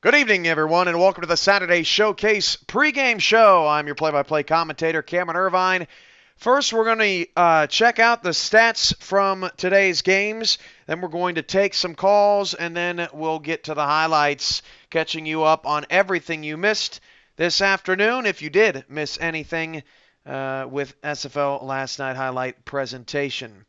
Good evening, everyone, and welcome to the Saturday Showcase pregame show. I'm your play-by-play commentator, Cameron Irvine. First, we're going to check out the stats from today's games. Then we're going to take some calls, and then we'll get to the highlights, catching you up on everything you missed this afternoon, if you did miss anything with SFL last night highlight presentation.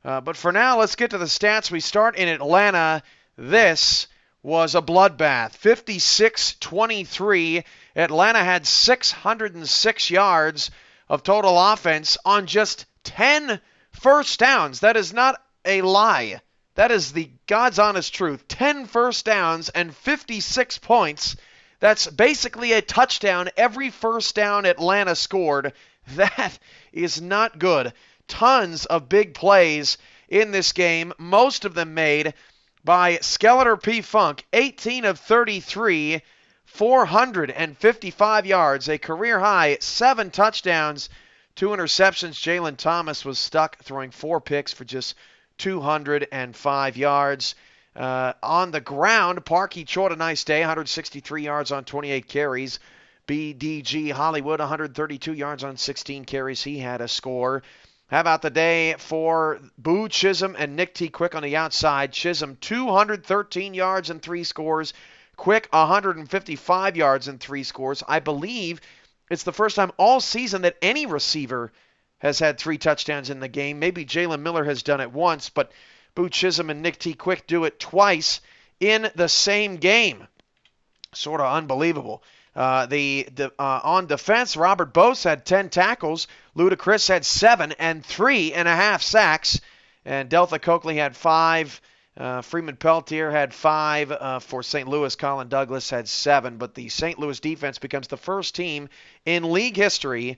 But for now, let's get to the stats. We start in Atlanta. This was a bloodbath. 56-23. Atlanta had 606 yards of total offense on just 10 first downs. That is not a lie. That is the God's honest truth. 10 first downs and 56 points. That's basically a touchdown every first down Atlanta scored. That is not good. Tons of big plays in this game, most of them made by Skeletor P. Funk. 18 of 33, 455 yards, a career high, 7 touchdowns, 2 interceptions. Jalen Thomas was stuck throwing 4 picks for just 205 yards. On the ground, Parkey Cho had a nice day, 163 yards on 28 carries. BDG Hollywood, 132 yards on 16 carries. He had a score. How about the day for Boo Chisholm and Nick T. Quick on the outside? Chisholm, 213 yards and 3 scores. Quick, 155 yards and 3 scores. I believe it's the first time all season that any receiver has had 3 touchdowns in the game. Maybe Jalen Miller has done it once, but Boo Chisholm and Nick T. Quick do it twice in the same game. Sort of unbelievable. On defense, Robert Bose had 10 tackles. Ludacris had 7 and 3.5 sacks. And Deltha Coakley had 5. Freeman Peltier had 5 for St. Louis. Colin Douglas had 7. But the St. Louis defense becomes the first team in league history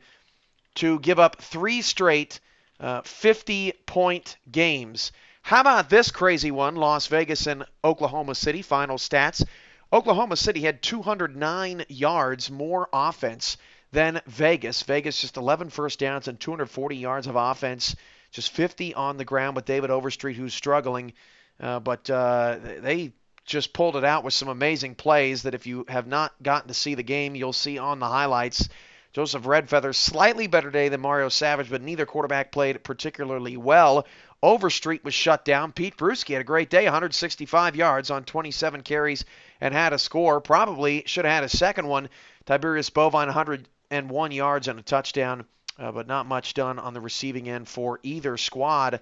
to give up 3 straight 50-point games. How about this crazy one? Las Vegas and Oklahoma City, final stats. Oklahoma City had 209 yards more offense than Vegas. Vegas just 11 first downs and 240 yards of offense. Just 50 on the ground with David Overstreet, who's struggling. But they just pulled it out with some amazing plays that if you have not gotten to see the game, you'll see on the highlights. Joseph Redfeather, slightly better day than Mario Savage, but neither quarterback played particularly well. Overstreet was shut down. Pete Bruschi had a great day, 165 yards on 27 carries and had a score. Probably should have had a second one. Tiberius Bovine, 101 yards and a touchdown, but not much done on the receiving end for either squad.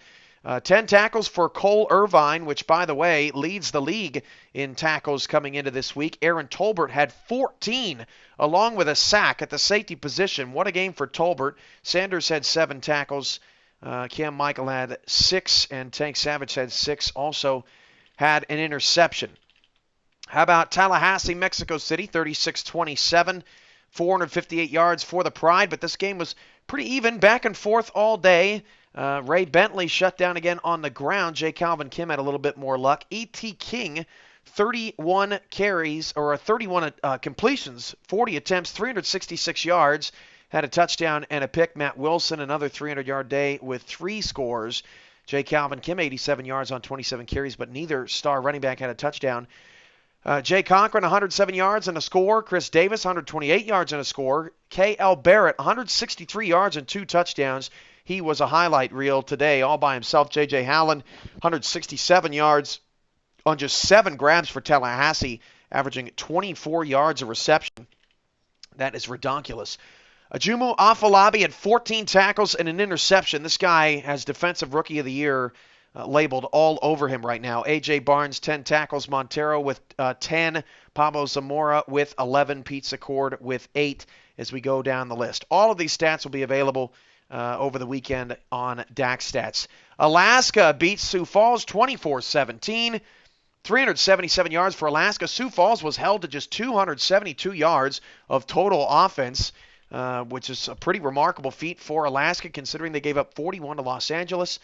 10 tackles for Cole Irvine, which, by the way, leads the league in tackles coming into this week. Aaron Tolbert had 14, along with a sack at the safety position. What a game for Tolbert. Sanders had 7 tackles. Cam Michael had 6, and Tank Savage had 6. Also had an interception. How about Tallahassee, Mexico City, 36-27, 458 yards for the Pride, but this game was pretty even, back and forth all day. Ray Bentley shut down again on the ground. J. Calvin Kim had a little bit more luck. E.T. King, 31 carries, or 31 completions, 40 attempts, 366 yards, had a touchdown and a pick. Matt Wilson, another 300-yard day with 3 scores. J. Calvin Kim, 87 yards on 27 carries, but neither star running back had a touchdown. Jay Cochran, 107 yards and a score. Chris Davis, 128 yards and a score. K.L. Barrett, 163 yards and 2 touchdowns. He was a highlight reel today all by himself. J.J. Howland, 167 yards on just 7 grabs for Tallahassee, averaging 24 yards of reception. That is redonkulous. Ajumu Afolabi had 14 tackles and an interception. This guy has Defensive Rookie of the Year labeled all over him right now. A.J. Barnes, 10 tackles. Montero with 10. Pablo Zamora with 11. Pete Secord with 8 as we go down the list. All of these stats will be available over the weekend on DAX Stats. Alaska beats Sioux Falls 24-17. 377 yards for Alaska. Sioux Falls was held to just 272 yards of total offense, which is a pretty remarkable feat for Alaska considering they gave up 41 to Los Angeles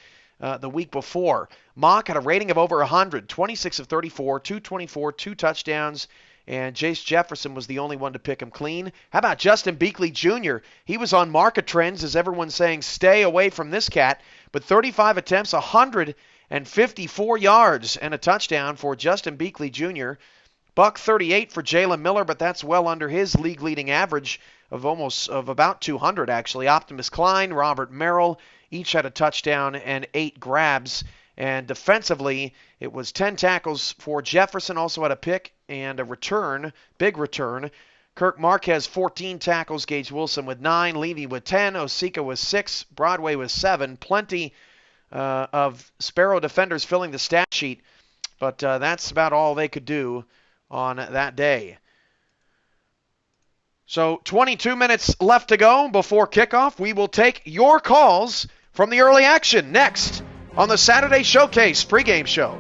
the week before. Mock had a rating of over 100, 26 of 34, 224, 2 touchdowns, and Jace Jefferson was the only one to pick him clean. How about Justin Beakley Jr.? He was on market trends, as everyone's saying, stay away from this cat, but 35 attempts, 154 yards, and a touchdown for Justin Beakley Jr. Buck 38 for Jalen Miller, but that's well under his league-leading average of about 200 actually. Optimus Klein, Robert Merrill, each had a touchdown and 8 grabs. And defensively, it was 10 tackles for Jefferson, also had a pick and a return, big return. Kirk Marquez 14 tackles, Gage Wilson with 9, Levy with 10, Osika with 6, Broadway with 7. Plenty of Sparrow defenders filling the stat sheet, but that's about all they could do on that day. So 22 minutes left to go before kickoff. We will take your calls from the early action next on the Saturday Showcase pregame show.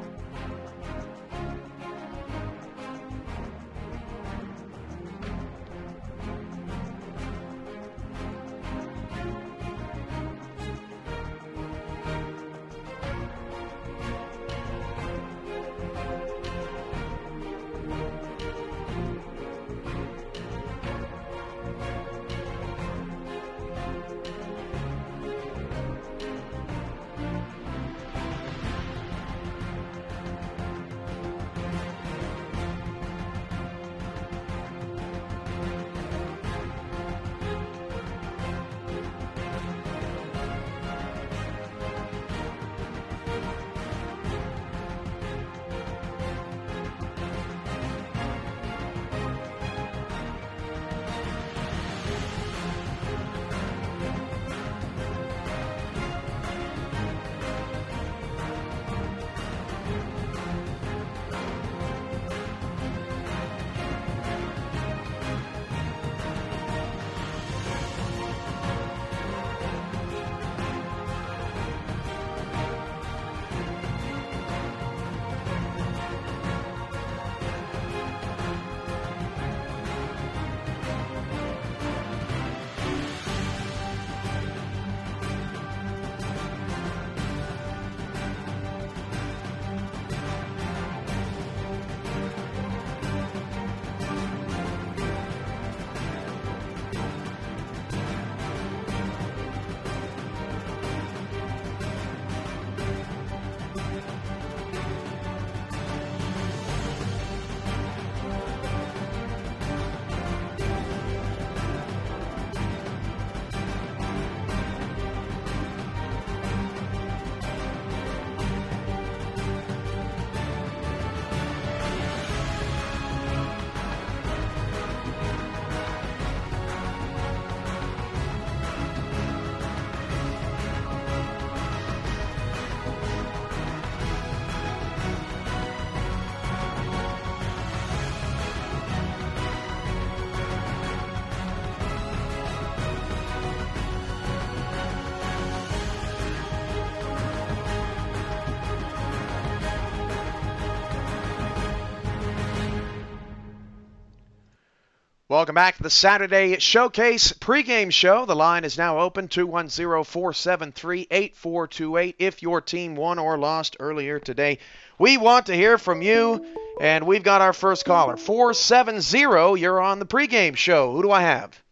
Welcome back to the Saturday Showcase pregame show. The line is now open, 210-473-8428. If your team won or lost earlier today, we want to hear from you, and we've got our first caller. 470, you're on the pregame show. Who do I have?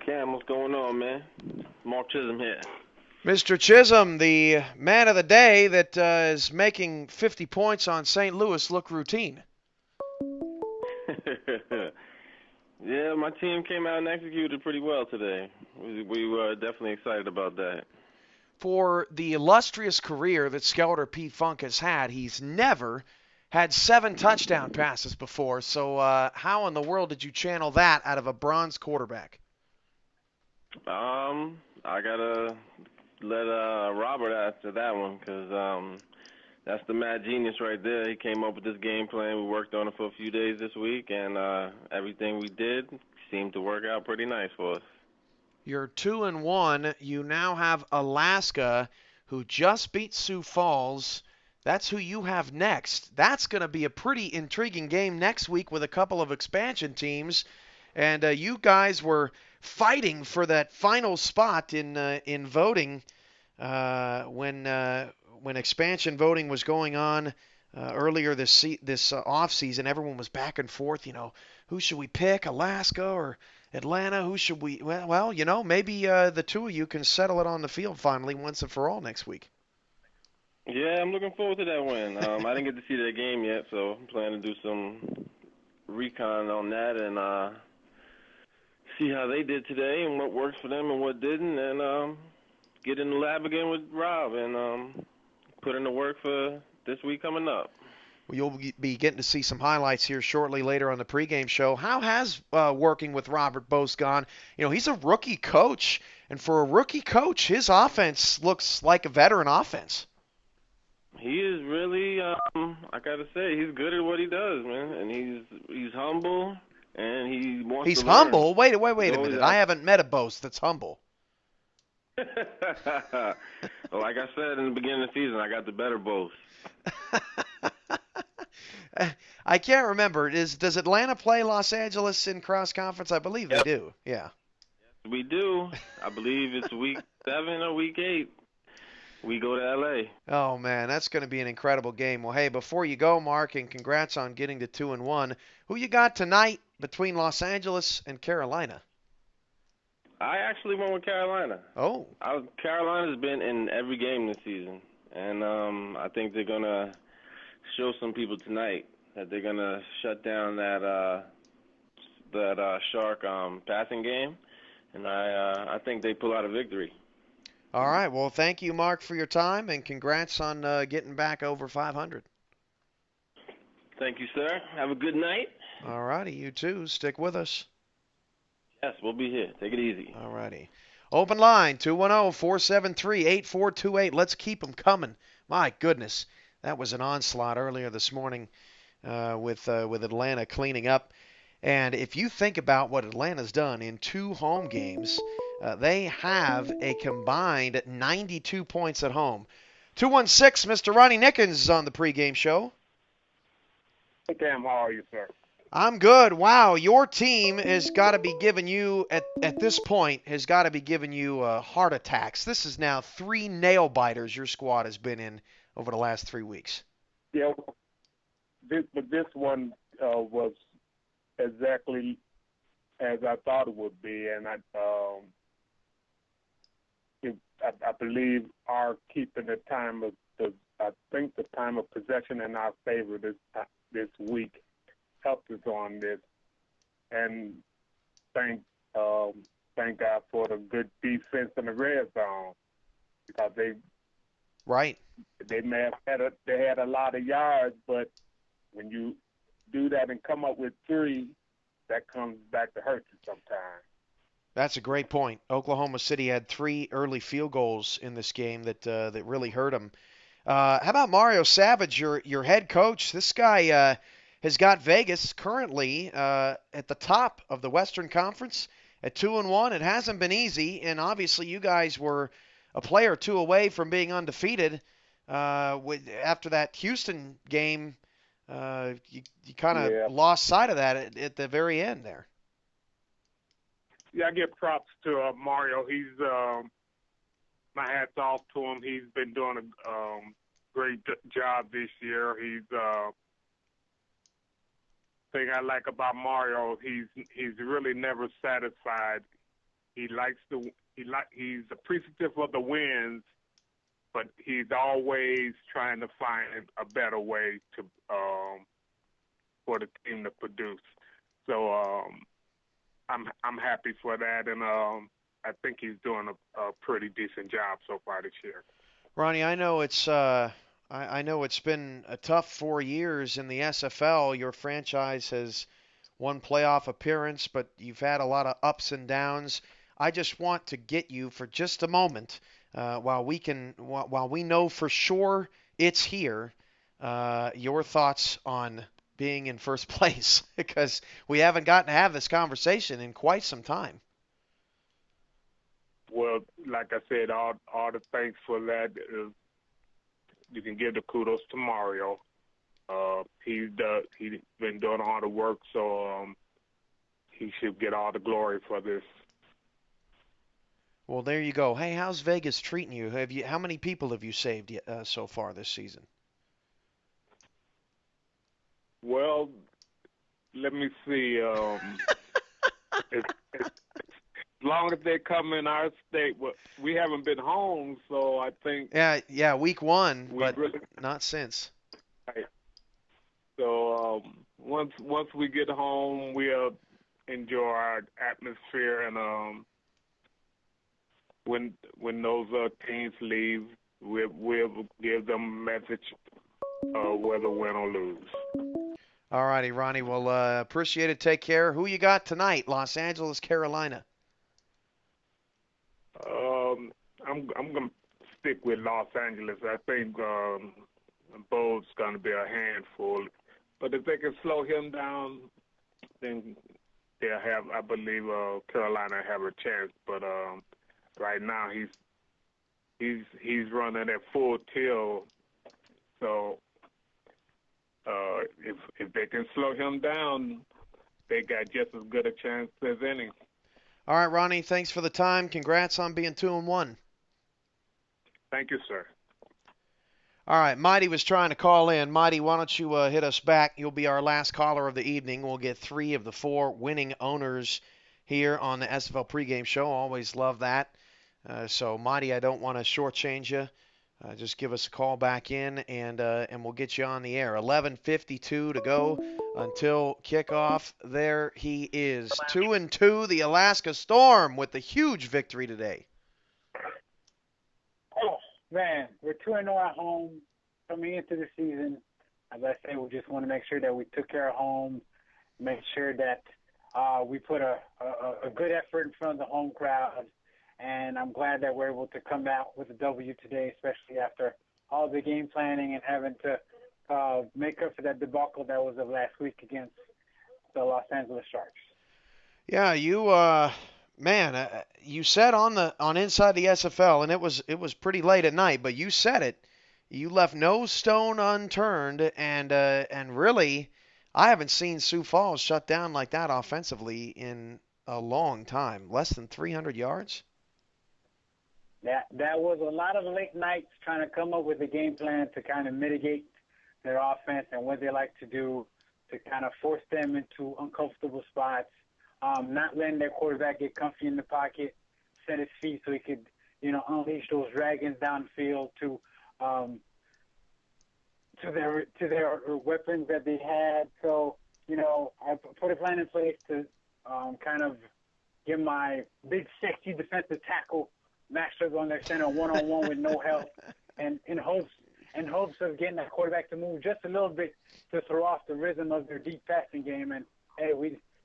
Cam, what's going on, man? Mark Chisholm here. Mr. Chisholm, the man of the day that is making 50 points on St. Louis look routine. Yeah, my team came out and executed pretty well today. We were definitely excited about that. For the illustrious career that Skelter P. Funk has had, he's never had 7 touchdown passes before. So how in the world did you channel that out of a bronze quarterback? I got to let Robert answer that one because that's the mad genius right there. He came up with this game plan. We worked on it for a few days this week, and everything we did seemed to work out pretty nice for us. You're 2-1. You now have Alaska, who just beat Sioux Falls. That's who you have next. That's going to be a pretty intriguing game next week with a couple of expansion teams. And you guys were fighting for that final spot in voting when expansion voting was going on earlier this off season. Everyone was back and forth. You know, who should we pick, Alaska or Atlanta? Who should we? Well, maybe the two of you can settle it on the field finally once and for all next week. Yeah, I'm looking forward to that win. I didn't get to see that game yet, so I'm planning to do some recon on that and see how they did today and what worked for them and what didn't, and get in the lab again with Rob and put in the work for this week coming up. Well, you'll be getting to see some highlights here shortly later on the pregame show. How has working with Robert Bose gone? You know, he's a rookie coach, and for a rookie coach, his offense looks like a veteran offense. He is really, I gotta say, he's good at what he does, man, and he's humble and he wants He's to learn. humble. Wait He's a always minute. I asked. haven't met a Bose that's humble. Well, like I said in the beginning of the season, I got the better both. I can't remember. Does Atlanta play Los Angeles in cross conference? I believe they Yep, do. Yeah. we do. I believe it's week 7 or week 8. We go to LA. Oh man, that's going to be an incredible game. Well, hey, before you go, Mark, and congrats on getting to 2-1. Who you got tonight between Los Angeles and Carolina? I actually went with Carolina. Oh, Carolina's been in every game this season, and I think they're gonna show some people tonight that they're gonna shut down that Shark passing game, and I think they pull out a victory. all right. Well, thank you, Mark, for your time, and congrats on getting back over 500. Thank you, sir. Have a good night. All righty, you too. Stick with us. Yes, we'll be here. Take it easy. All righty. Open line 210-473-8428. Let's keep them coming. My goodness, that was an onslaught earlier this morning with Atlanta cleaning up. And if you think about what Atlanta's done in 2 home games, they have a combined 92 points at home. 216, Mr. Ronnie Nickens is on the pregame show. Hey, Cam, how are you, sir? I'm good. Wow, your team has got to be giving you at this point has got to be giving you heart attacks. This is now 3 nail biters your squad has been in over the last 3 weeks. Yeah, this one was exactly as I thought it would be, and I believe our keeping the time of I think the time of possession in our favor this week helped us on this, and thank thank God for the good defense in the red zone because Right. they may have had a lot of yards, but when you do that and come up with 3, that comes back to hurt you sometimes. That's a great point. Oklahoma City had 3 early field goals in this game that really hurt them. How about Mario Savage, your head coach? This guy has got Vegas currently at the top of the Western Conference at 2-1. It hasn't been easy, and obviously you guys were a play or 2 away from being undefeated. After that Houston game, you kind of Yeah, lost sight of that at the very end there. yeah. I give props to Mario. He's my hats off to him. He's been doing a great job this year. Thing I like about Mario, he's really never satisfied. He's appreciative of the wins, but he's always trying to find a better way to for the team to produce. So I'm happy for that, and I think he's doing a pretty decent job so far this year. Ronnie, I know it's been a tough 4 years in the SFL. Your franchise has one playoff appearance, but you've had a lot of ups and downs. I just want to get you for just a moment, while we know for sure it's here. Your thoughts on being in first place because we haven't gotten to have this conversation in quite some time. Well, like I said, all the thanks for that. You can give the kudos to Mario. He's been doing all the work, so he should get all the glory for this. Well, there you go. Hey, how's Vegas treating you? How many people have you saved so far this season? Well, let me see. As long as they come in our state, we haven't been home, so I think. Yeah, week one, but really, not since. Right. So once we get home, we'll enjoy our atmosphere, and when those teams leave, we'll give them a message, whether win or lose. All righty, Ronnie. Well, appreciate it. Take care. Who you got tonight? Los Angeles, Carolina. I'm gonna stick with Los Angeles. I think Bo's gonna be a handful, but if they can slow him down, then they'll have. I believe Carolina have a chance. But right now he's running at full tilt, so if they can slow him down, they got just as good a chance as any. All right, Ronnie, thanks for the time. Congrats on being 2-1. Thank you, sir. All right, Mighty was trying to call in. Mighty, why don't you hit us back? You'll be our last caller of the evening. We'll get 3 of the 4 winning owners here on the SFL pregame show. Always love that. So, Mighty, I don't want to shortchange you. Just give us a call back in, and we'll get you on the air. 11:52 to go until kickoff. There he is, 2-2, the Alaska Storm with the huge victory today. Oh man, we're 2-0 at home coming into the season. As I say, we just want to make sure that we took care of home, make sure that we put a good effort in front of the home crowd. And I'm glad that we're able to come out with a W today, especially after all the game planning and having to make up for that debacle that was of last week against the Los Angeles Sharks. Yeah, you said on Inside the SFL, and it was pretty late at night, but you said it. You left no stone unturned, and really, I haven't seen Sioux Falls shut down like that offensively in a long time. Less than 300 yards. That was a lot of late nights trying to come up with a game plan to kind of mitigate their offense and what they like to do to kind of force them into uncomfortable spots, not letting their quarterback get comfy in the pocket, set his feet so he could, unleash those dragons downfield to their weapons that they had. So, I put a plan in place to kind of give my big, sexy defensive tackle matchup on their center one-on-one with no help, and in hopes of getting that quarterback to move just a little bit to throw off the rhythm of their deep passing game. And hey,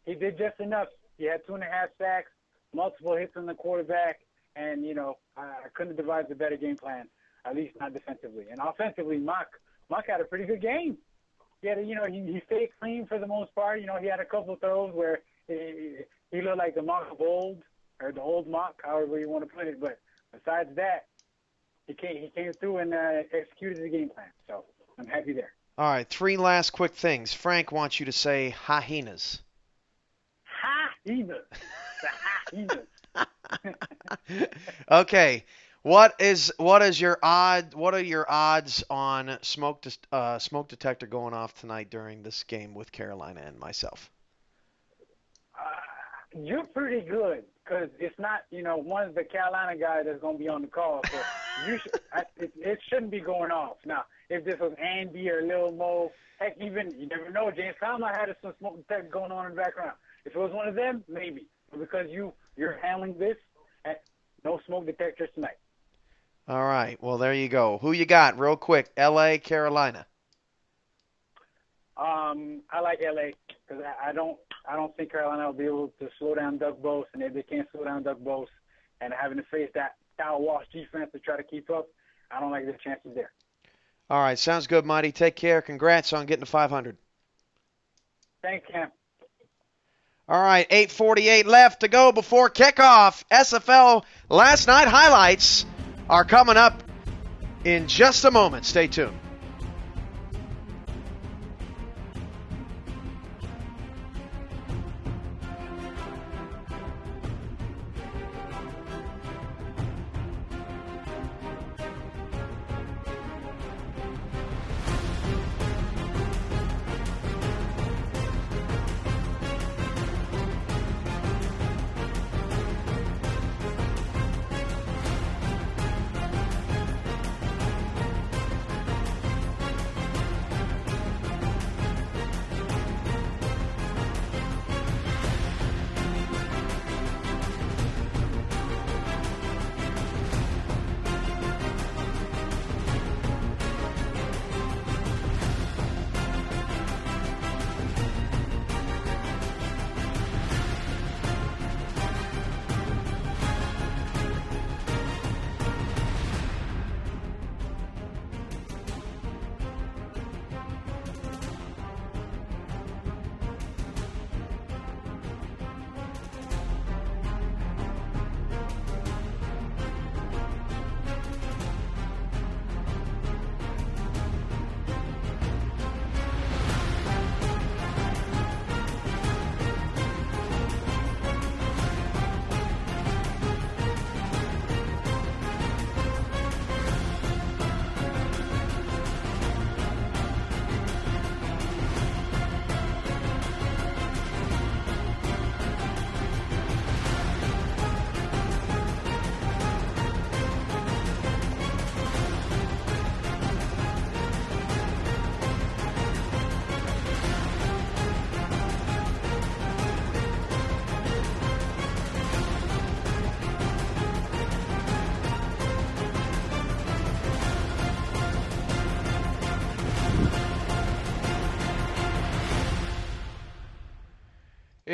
he did just enough. He had 2.5 sacks, multiple hits on the quarterback, and I couldn't have devised a better game plan, at least not defensively. And offensively, Mock had a pretty good game. He had he stayed clean for the most part. He had a couple throws where he looked like the Mock of old, or the old Mock, however you want to put it. But besides that, he came through and executed the game plan. So I'm happy there. All right, 3 last quick things. Frank wants you to say hyenas. Hyenas. The hyenas. Okay. What are your odds on smoke detector going off tonight during this game with Carolina and myself? You're pretty good, because it's not, one of the Carolina guys that's going to be on the call. So it shouldn't be going off. Now, if this was Andy or Lil Mo, heck, even, you never know, James Conn might have some smoke detector going on in the background. If it was one of them, maybe. But because you're handling this, no smoke detectors tonight. All right. Well, there you go. Who you got, real quick? L.A., Carolina. I like LA because I don't think Carolina will be able to slow down Doug Bose, and if they can't slow down Doug Bose and having to face that Kyle Walsh defense to try to keep up, I don't like the chances there. All right, sounds good, Mighty. Take care. Congrats on getting to 500. Thanks, Cam. All right, 8:48 left to go before kickoff. SFL last night highlights are coming up in just a moment. Stay tuned.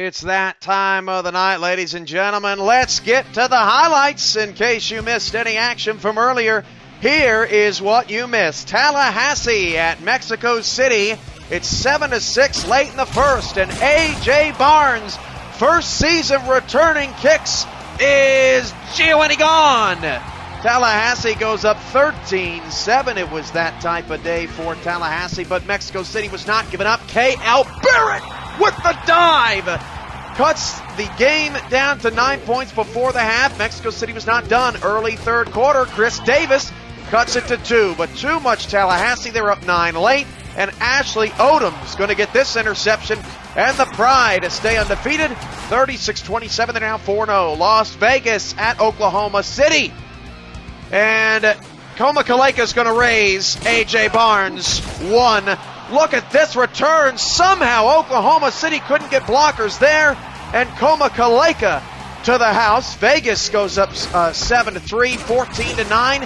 It's that time of the night, ladies and gentlemen. Let's get to the highlights. In case you missed any action from earlier, here is what you missed. Tallahassee at Mexico City. It's 7-6 late in the first, and A.J. Barnes, first season returning kicks, is gone. Tallahassee goes up 13-7. It was that type of day for Tallahassee, but Mexico City was not giving up. K.L. Barrett with the dive cuts the game down to 9 points before the half. Mexico City was not done. Early third quarter, Chris Davis cuts it to 2, but too much Tallahassee. They're up 9 late, and Ashley Odom's going to get this interception, and the Pride stay undefeated. 36-27, they're now 4-0. Las Vegas at Oklahoma City, and Koma-Kaleka's going to raise A.J. Barnes 1. Look at this return. Somehow Oklahoma City couldn't get blockers there, and Koma-Kaleka to the house. Vegas goes up 7-3, 14-9.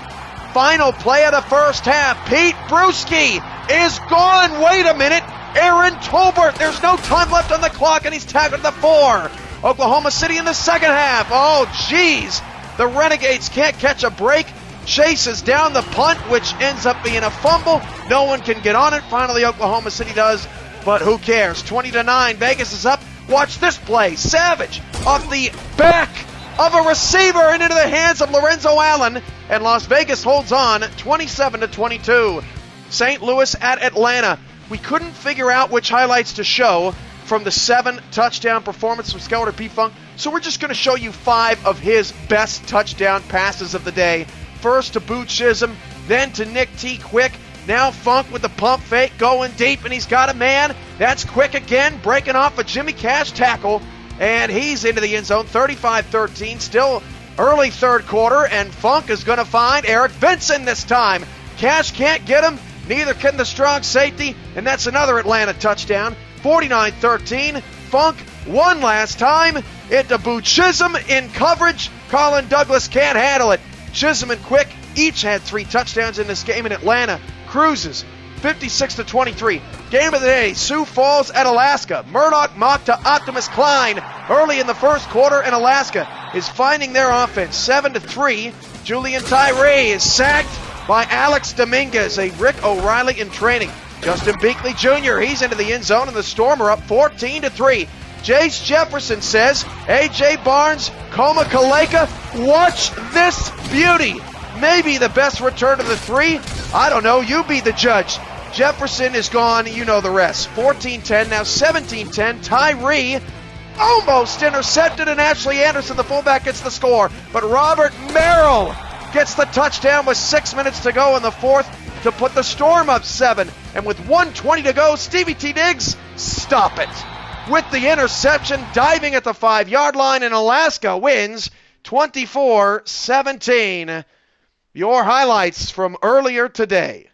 Final play of the first half. Pete Brewski is gone. Wait a minute. Aaron Tolbert. There's no time left on the clock, and he's tackled at the 4. Oklahoma City in the second half. Oh, geez. The Renegades can't catch a break. Chases down the punt, which ends up being a fumble. No one can get on it. Finally, Oklahoma City does, but who cares? 20-9. Vegas is up. Watch this play. Savage off the back of a receiver and into the hands of Lorenzo Allen, and Las Vegas holds on 27-22. St. Louis at Atlanta. We couldn't figure out which highlights to show from the 7 touchdown performance from Skelter P-Funk, so we're just going to show you 5 of his best touchdown passes of the day. First to Boo Chisholm, then to Nick T. Quick. Now Funk with the pump fake going deep, and he's got a man. That's Quick again, breaking off a Jimmy Cash tackle, and he's into the end zone. 35-13, still early third quarter, and Funk is going to find Eric Vinson this time. Cash can't get him, neither can the strong safety, and that's another Atlanta touchdown. 49-13, Funk one last time into Boo Chisholm in coverage. Colin Douglas can't handle it. Chisholm and Quick each had 3 touchdowns in this game, and Atlanta cruises 56-23. Game of the day, Sioux Falls at Alaska. Murdoch Mock to Optimus Klein early in the first quarter, and Alaska is finding their offense. 7-3. Julian Tyree is sacked by Alex Dominguez, a Rick O'Reilly in training. Justin Beakley Jr., he's into the end zone, and the Storm are up 14-3. Jace Jefferson says, A.J. Barnes, Koma-Kaleka, watch this beauty. Maybe the best return of the 3. I don't know. You be the judge. Jefferson is gone. You know the rest. 14-10, now 17-10. Tyree almost intercepted, and Ashley Anderson, the fullback, gets the score. But Robert Merrill gets the touchdown with 6 minutes to go in the fourth to put the Storm up 7. And with 1:20 to go, Stevie T. Diggs, stop it. With the interception, diving at the 5-yard line, and Alaska wins 24-17. Your highlights from earlier today.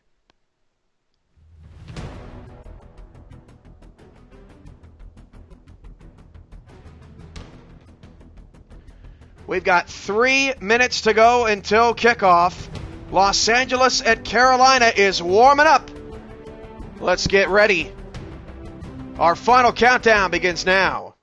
We've got 3 minutes to go until kickoff. Los Angeles at Carolina is warming up. Let's get ready. Our final countdown begins now.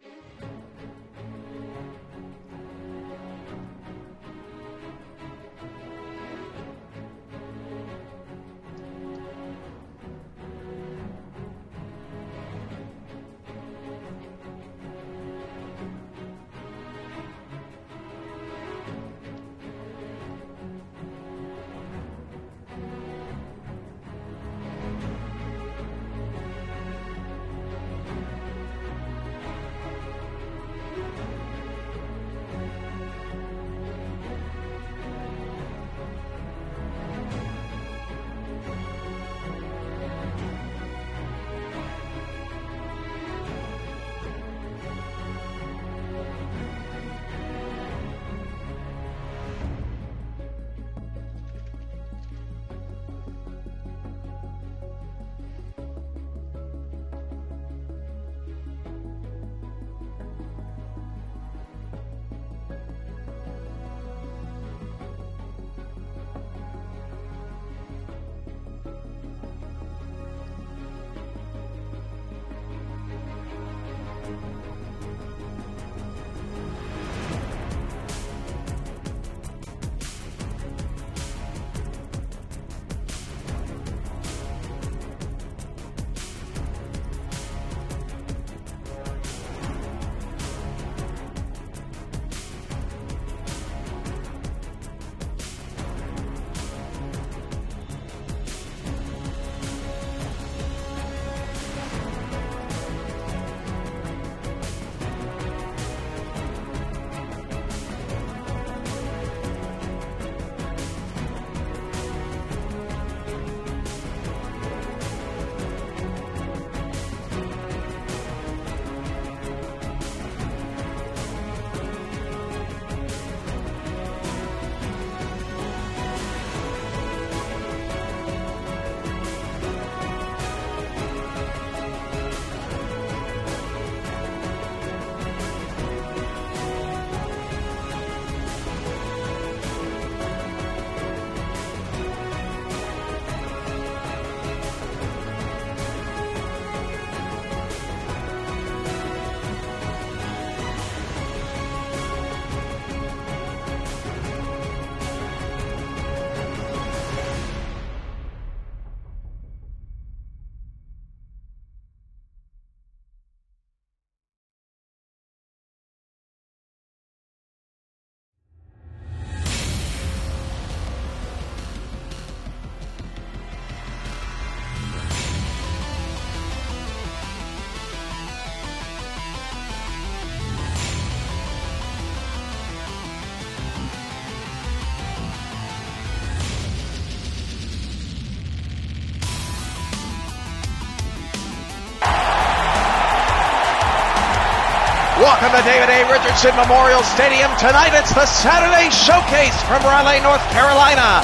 Welcome to David A. Richardson Memorial Stadium. Tonight it's the Saturday Showcase from Raleigh, North Carolina.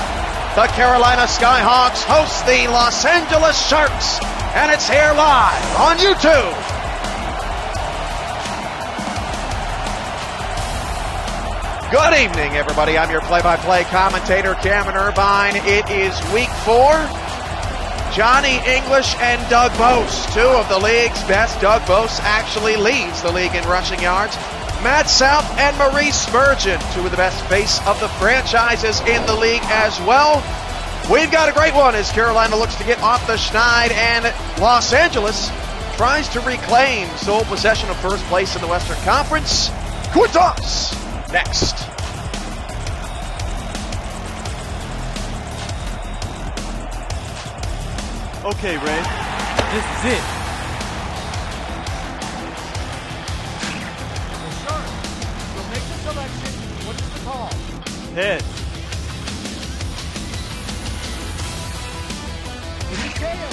The Carolina Skyhawks host the Los Angeles Sharks, and it's here live on YouTube. Good evening, everybody. I'm your play-by-play commentator, Cameron Irvine. It is week 4. Johnny English and Doug Bose, two of the league's best. Doug Bose actually leads the league in rushing yards. Matt South and Maurice Spurgeon, two of the best face of the franchises in the league as well. We've got a great one as Carolina looks to get off the schneid, and Los Angeles tries to reclaim sole possession of first place in the Western Conference. Kudos! Next. Okay, Ray, this is it. Sure. We'll make the selection. What is the call? Head. It is tail.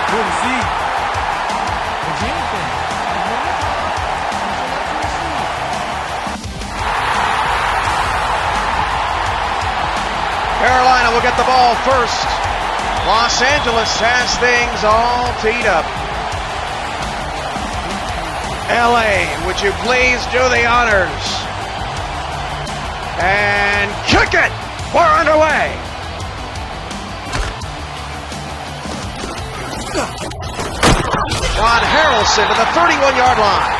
Good to see. It's anything. And when the call, you select to receive. Carolina will get the ball first. Los Angeles has things all teed up. LA, would you please do the honors? And kick it! We're underway! John Harrelson to the 31-yard line.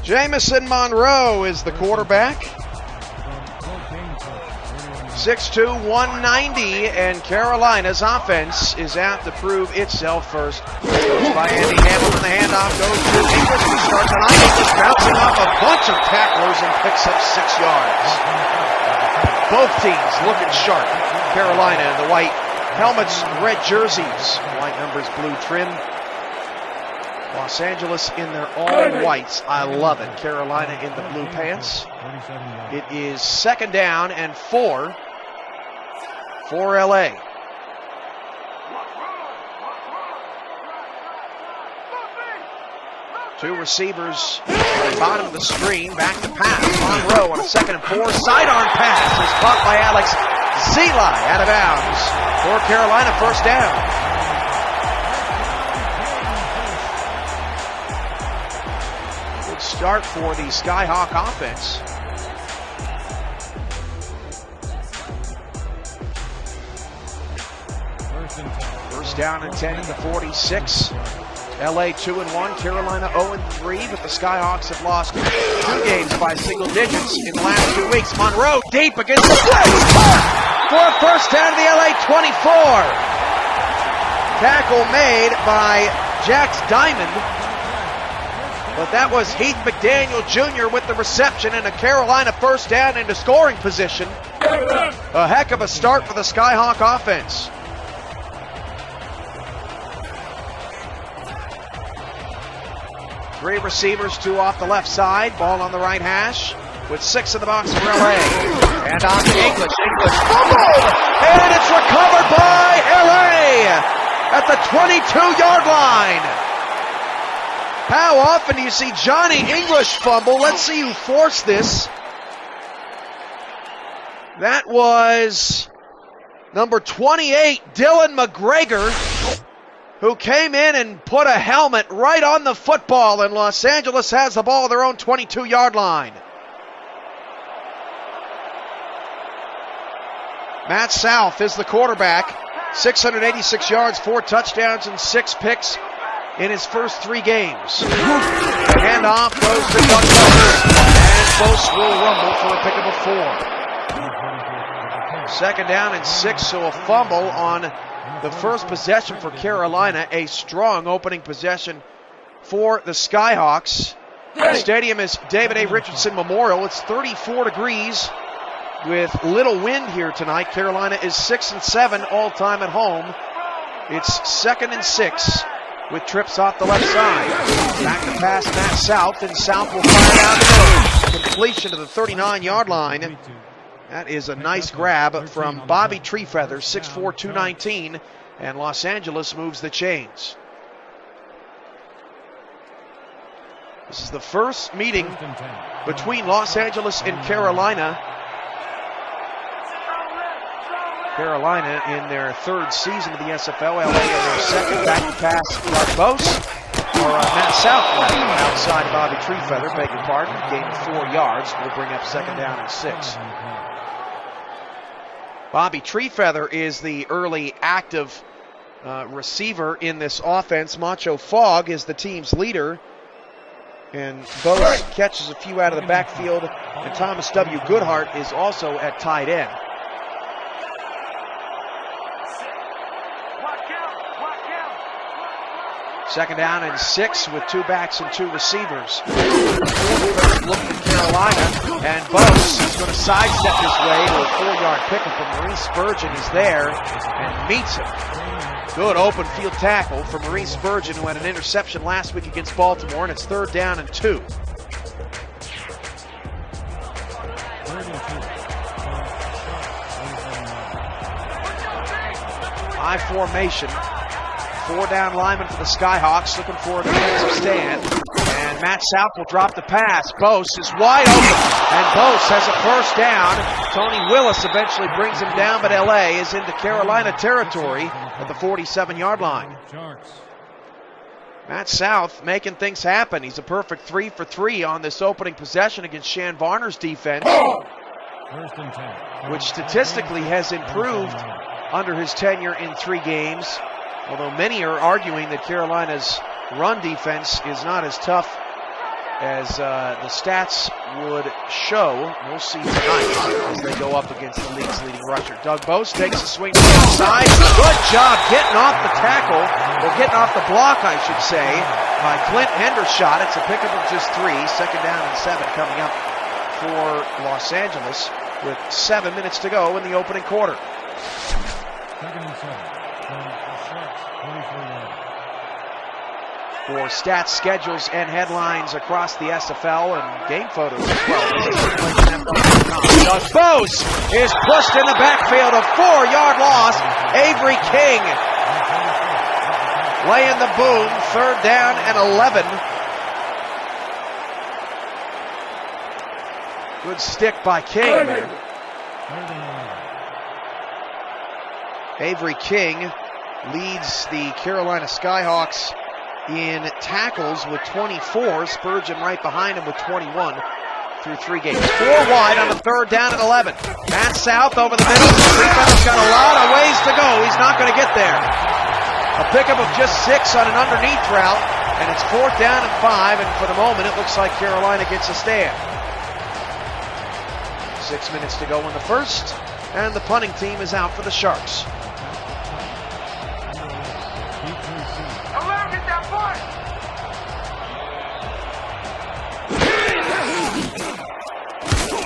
Jamison Monroe is the quarterback. 6'2", 190, and Carolina's offense is out to prove itself first. Goes by Andy Hamilton. The handoff goes to English to start tonight. English bouncing off a bunch of tacklers and picks up 6 yards. Both teams looking sharp. Carolina in the white helmets, red jerseys, white numbers, blue trim. Los Angeles in their all whites. I love it. Carolina in the blue pants. It is 2nd down and 4 for LA. Two receivers at the bottom of the screen. Back to pass. Monroe on a 2nd and 4. Sidearm pass is caught by Alex Zeli out of bounds for Carolina. 1st down. Start for the Skyhawk offense. First down and 10 at the 46. LA 2-1, Carolina 0-3, but the Skyhawks have lost 2 games by single digits in the last 2 weeks. Monroe deep against the play for a 1st down to the LA 24. Tackle made by Jax Diamond. But that was Heath McDaniel Jr. with the reception and a Carolina 1st down into scoring position. A heck of a start for the Skyhawk offense. Three receivers, 2 off the left side. Ball on the right hash with 6 in the box for LA. And on to English. English fumbled! And it's recovered by LA at the 22-yard line. How often do you see Johnny English fumble? Let's see who forced this. That was number 28, Dylan McGregor, who came in and put a helmet right on the football, and Los Angeles has the ball at their own 22-yard line. Matt South is the quarterback. 686 yards, 4 touchdowns, and 6 picks in his first 3 games. The handoff goes to Doug Bose, and Bose will rumble for a pick of a 4. 2nd down and 6, so a fumble on the first possession for Carolina. A strong opening possession for the Skyhawks. The stadium is David A. Richardson Memorial. It's 34 degrees with little wind here tonight. Carolina is 6-7 all time at home. It's 2nd and 6 with trips off the left side. Back to pass Matt South, and South will fire down the middle. Completion to the 39-yard line. That is a nice grab from Bobby Treefeather, 6'4", 219, and Los Angeles moves the chains. This is the first meeting between Los Angeles and Carolina. Carolina in their third season of the SFL. LA in their second. Back to pass Matt South outside Bobby Treefeather, beg your pardon. Gain of 4 yards. Will bring up second down and 6. Bobby Treefeather is the early active receiver in this offense. Macho Fogg is the team's leader. And Bose catches a few out of the backfield. And Thomas W. Goodhart is also at tight end. Second down and 6 with 2 backs and 2 receivers. Looking at Carolina, and Bose is going to sidestep his way to a 4-yard pickup, but Maurice Spurgeon is there and meets him. Good open field tackle for Maurice Spurgeon, who had an interception last week against Baltimore, and it's 3rd down and 2. High formation. 4 down linemen for the Skyhawks, looking for a defensive stand. And Matt South will drop the pass. Bose is wide open, and Bose has a first down. Tony Willis eventually brings him down, but LA is into Carolina territory at the 47-yard line. Matt South making things happen. He's a perfect 3 for 3 on this opening possession against Shan Varner's defense, which statistically has improved under his tenure in 3 games. Although many are arguing that Carolina's run defense is not as tough as the stats would show. We'll see tonight as they go up against the league's leading rusher. Doug Bose takes a swing to the outside. Good job getting off the tackle, or getting off the block, I should say, by Clint Hendershot. It's a pickup of just 3. Second down and 7 coming up for Los Angeles with 7 minutes to go in the opening quarter. Second and 7. For stats, schedules, and headlines across the SFL and game photos as well. Doug Bose is pushed in the backfield, a 4-yard loss. Avery King laying the boom, 3rd down and 11. Good stick by King there. Avery King leads the Carolina Skyhawks in tackles with 24. Spurgeon right behind him with 21 through 3 games. 4 wide on the 3rd down and 11. Matt South over the middle. Treefeather's got a lot of ways to go. He's not going to get there. A pickup of just 6 on an underneath route, and it's 4th down and 5, and for the moment it looks like Carolina gets a stand. 6 minutes to go in the first, and the punting team is out for the Sharks.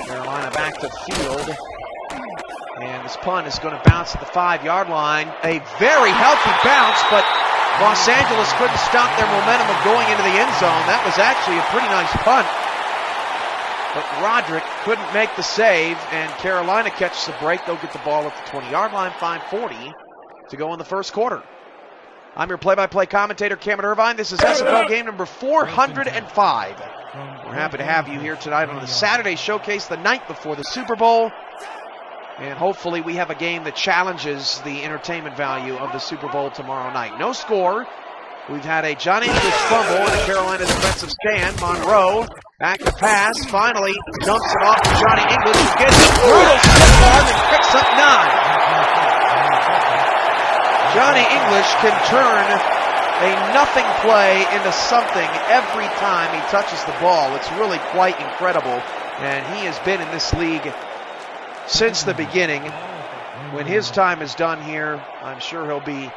Carolina back to field, and this punt is going to bounce at the 5-yard line. A very healthy bounce, but Los Angeles couldn't stop their momentum of going into the end zone. That was actually a pretty nice punt, but Roderick couldn't make the save, and Carolina catches the break. They'll get the ball at the 20-yard line. 5:40 to go in the first quarter. I'm your play-by-play commentator, Cameron Irvine. This is SFL game number 405. We're happy to have you here tonight on the Saturday showcase, the night before the Super Bowl. And hopefully we have a game that challenges the entertainment value of the Super Bowl tomorrow night. No score. We've had a Johnny English fumble in a Carolina defensive stand. Monroe back to pass. Finally dumps it off to Johnny English, who gets a brutal stiff arm and picks up 9. Johnny English can turn a nothing play into something every time he touches the ball. It's really quite incredible, and he has been in this league since the beginning. When his time is done here, I'm sure he'll be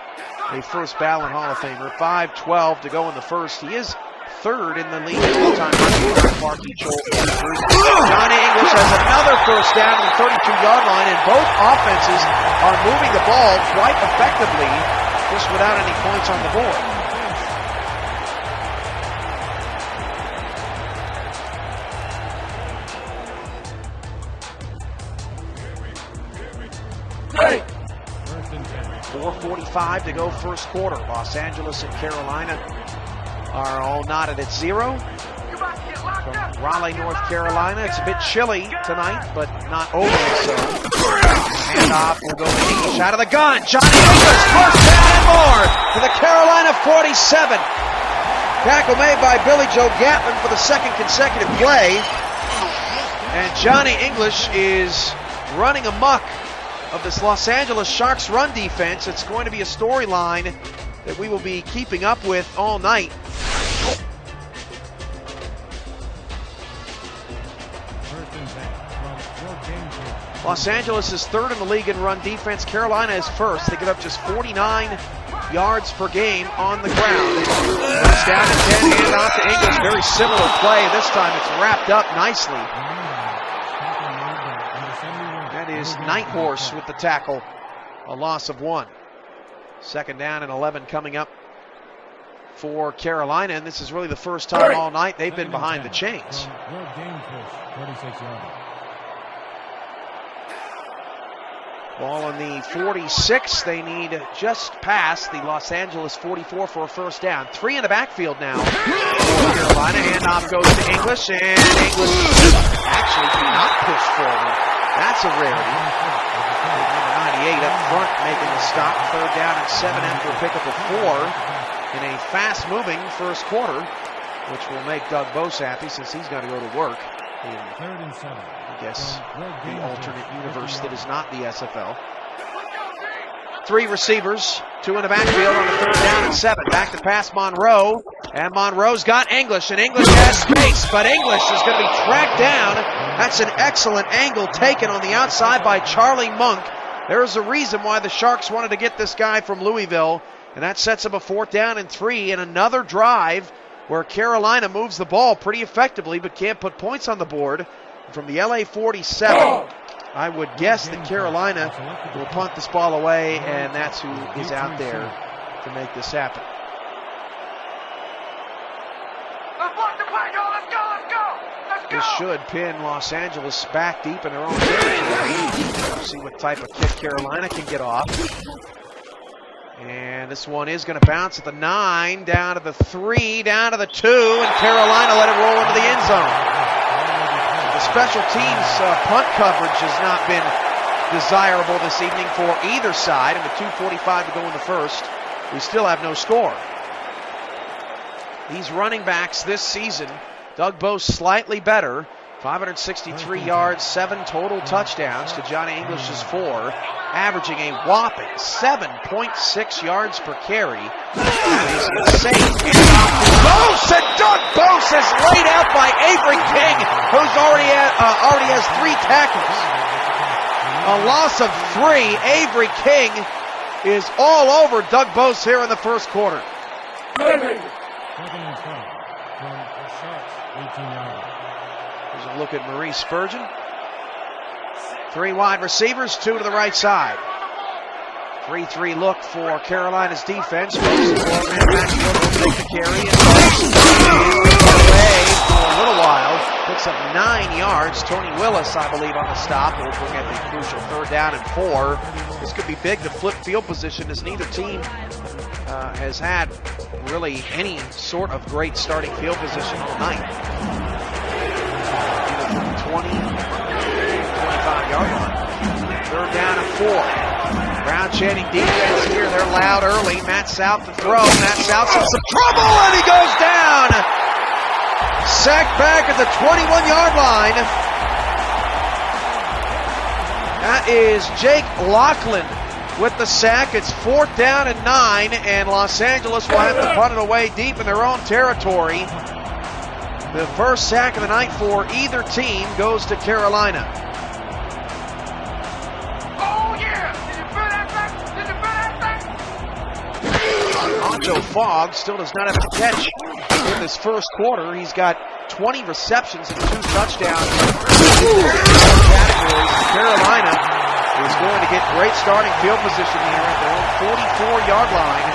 a first ballot Hall of Famer. 5:12 to go in the first. He is 3rd in the league all-time Johnny English has another first down on the 32-yard line, and both offenses are moving the ball quite effectively, just without any points on the board. 4:45 to go first quarter. Los Angeles and Carolina are all knotted at 0. From Raleigh, North Carolina, it's a bit chilly tonight, but not overly so. Handoff will go to English out of the gun. Johnny English, first down and more to the Carolina 47. Tackle made by Billy Joe Gatlin for the second consecutive play. And Johnny English is running amok of this Los Angeles Sharks run defense. It's going to be a storyline that we will be keeping up with all night. Los Angeles is third in the league in run defense. Carolina is first. They give up just 49 yards per game on the ground. First down and 10, hand off to English. Very similar play. This time it's wrapped up nicely. That is Nighthorse with the tackle. A loss of 1. Second down and 11 coming up for Carolina, and this is really the first time all night they've been behind the chains. Ball on the 46. They need just past the Los Angeles 44 for a first down. 3 in the backfield now. Carolina handoff goes to English, and English actually cannot push forward. That's a rarity. Number 98 up front making the stop. Third down and 7 after a pickup of 4 in a fast-moving first quarter, which will make Doug Bose happy since he's got to go to work in, I guess, the alternate universe that is not the SFL. 3 receivers, 2 in the backfield on the third down and 7. Back to pass Monroe, and Monroe's got English, and English has space, but English is going to be tracked down. That's an excellent angle taken on the outside by Charlie Monk. There's a reason why the Sharks wanted to get this guy from Louisville, and that sets up a 4th down and 3 in another drive where Carolina moves the ball pretty effectively but can't put points on the board. From the LA 47, I would guess that Carolina will punt this ball away, and that's who is out there to make this happen. This should pin Los Angeles back deep in their own territory. See what type of kick Carolina can get off. And this one is going to bounce at the 9, down to the 3, down to the 2, and Carolina let it roll into the end zone. The special teams punt coverage has not been desirable this evening for either side, and with 2:45 to go in the first, we still have no score. These running backs this season, Doug Bose slightly better, 563 yards, 7 total touchdowns to Johnny English's 4, averaging a whopping 7.6 yards per carry. That is insane. Bose, and Doug Bose is laid out by Avery King, who's already has 3 tackles. A loss of 3. Avery King is all over Doug Bose here in the first quarter. Here's a look at Maurice Spurgeon. 3 wide receivers, 2 to the right side. 3-3 look for Carolina's defense. Take the carry and away for a little while. Picks up 9 yards. Tony Willis, I believe, on the stop. Will bring up the crucial 3rd down and 4. This could be big to flip field position, as neither team has had really any sort of great starting field position all night. Either from the 20, 25-yard line. 3rd down and 4. Brown chanting defense here. They're loud early. Matt South to throw. Matt South's in some trouble, and he goes down. Sacked back at the 21-yard line. That is Jake Lachlan with the sack. It's 4th down and 9, and Los Angeles will have to punt it away deep in their own territory. The first sack of the night for either team goes to Carolina. Anjo Fogg still does not have a catch in this first quarter. He's got 20 receptions and 2 touchdowns. Carolina is going to get great starting field position here at their own 44-yard line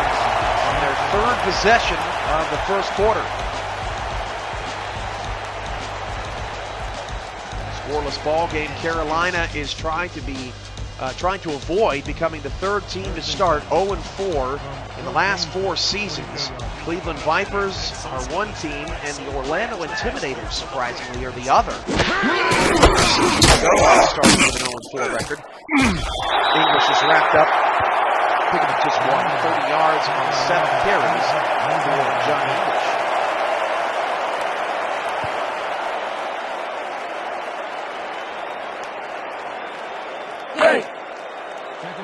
on their 3rd possession of the first quarter. Scoreless ball game. Carolina is trying to be trying to avoid becoming the third team to start 0-4 in the last 4 seasons. Cleveland Vipers are one team, and the Orlando Intimidators, surprisingly, are the other. Starting with an 0-4 record. English is wrapped up, picking up just 130 yards on 7 carries for John English.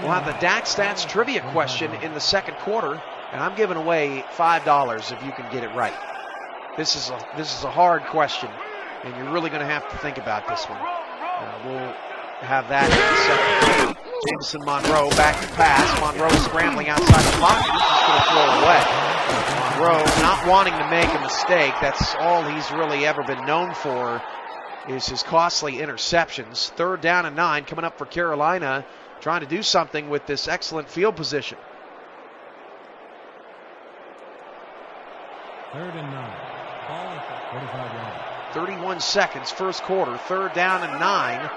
We'll have the Dak Stats trivia question in the second quarter, and I'm giving away $5 if you can get it right. This is a hard question, and you're really going to have to think about this one. We'll have that in the second quarter. Jameson Monroe back to pass. Monroe scrambling outside the pocket. He's just going to throw it away. Monroe not wanting to make a mistake. That's all he's really ever been known for, is his costly interceptions. 3rd down and 9 coming up for Carolina, trying to do something with this excellent field position. 3rd and 9. Ball at the 45 yards. 31 seconds, first quarter, 3rd down and 9.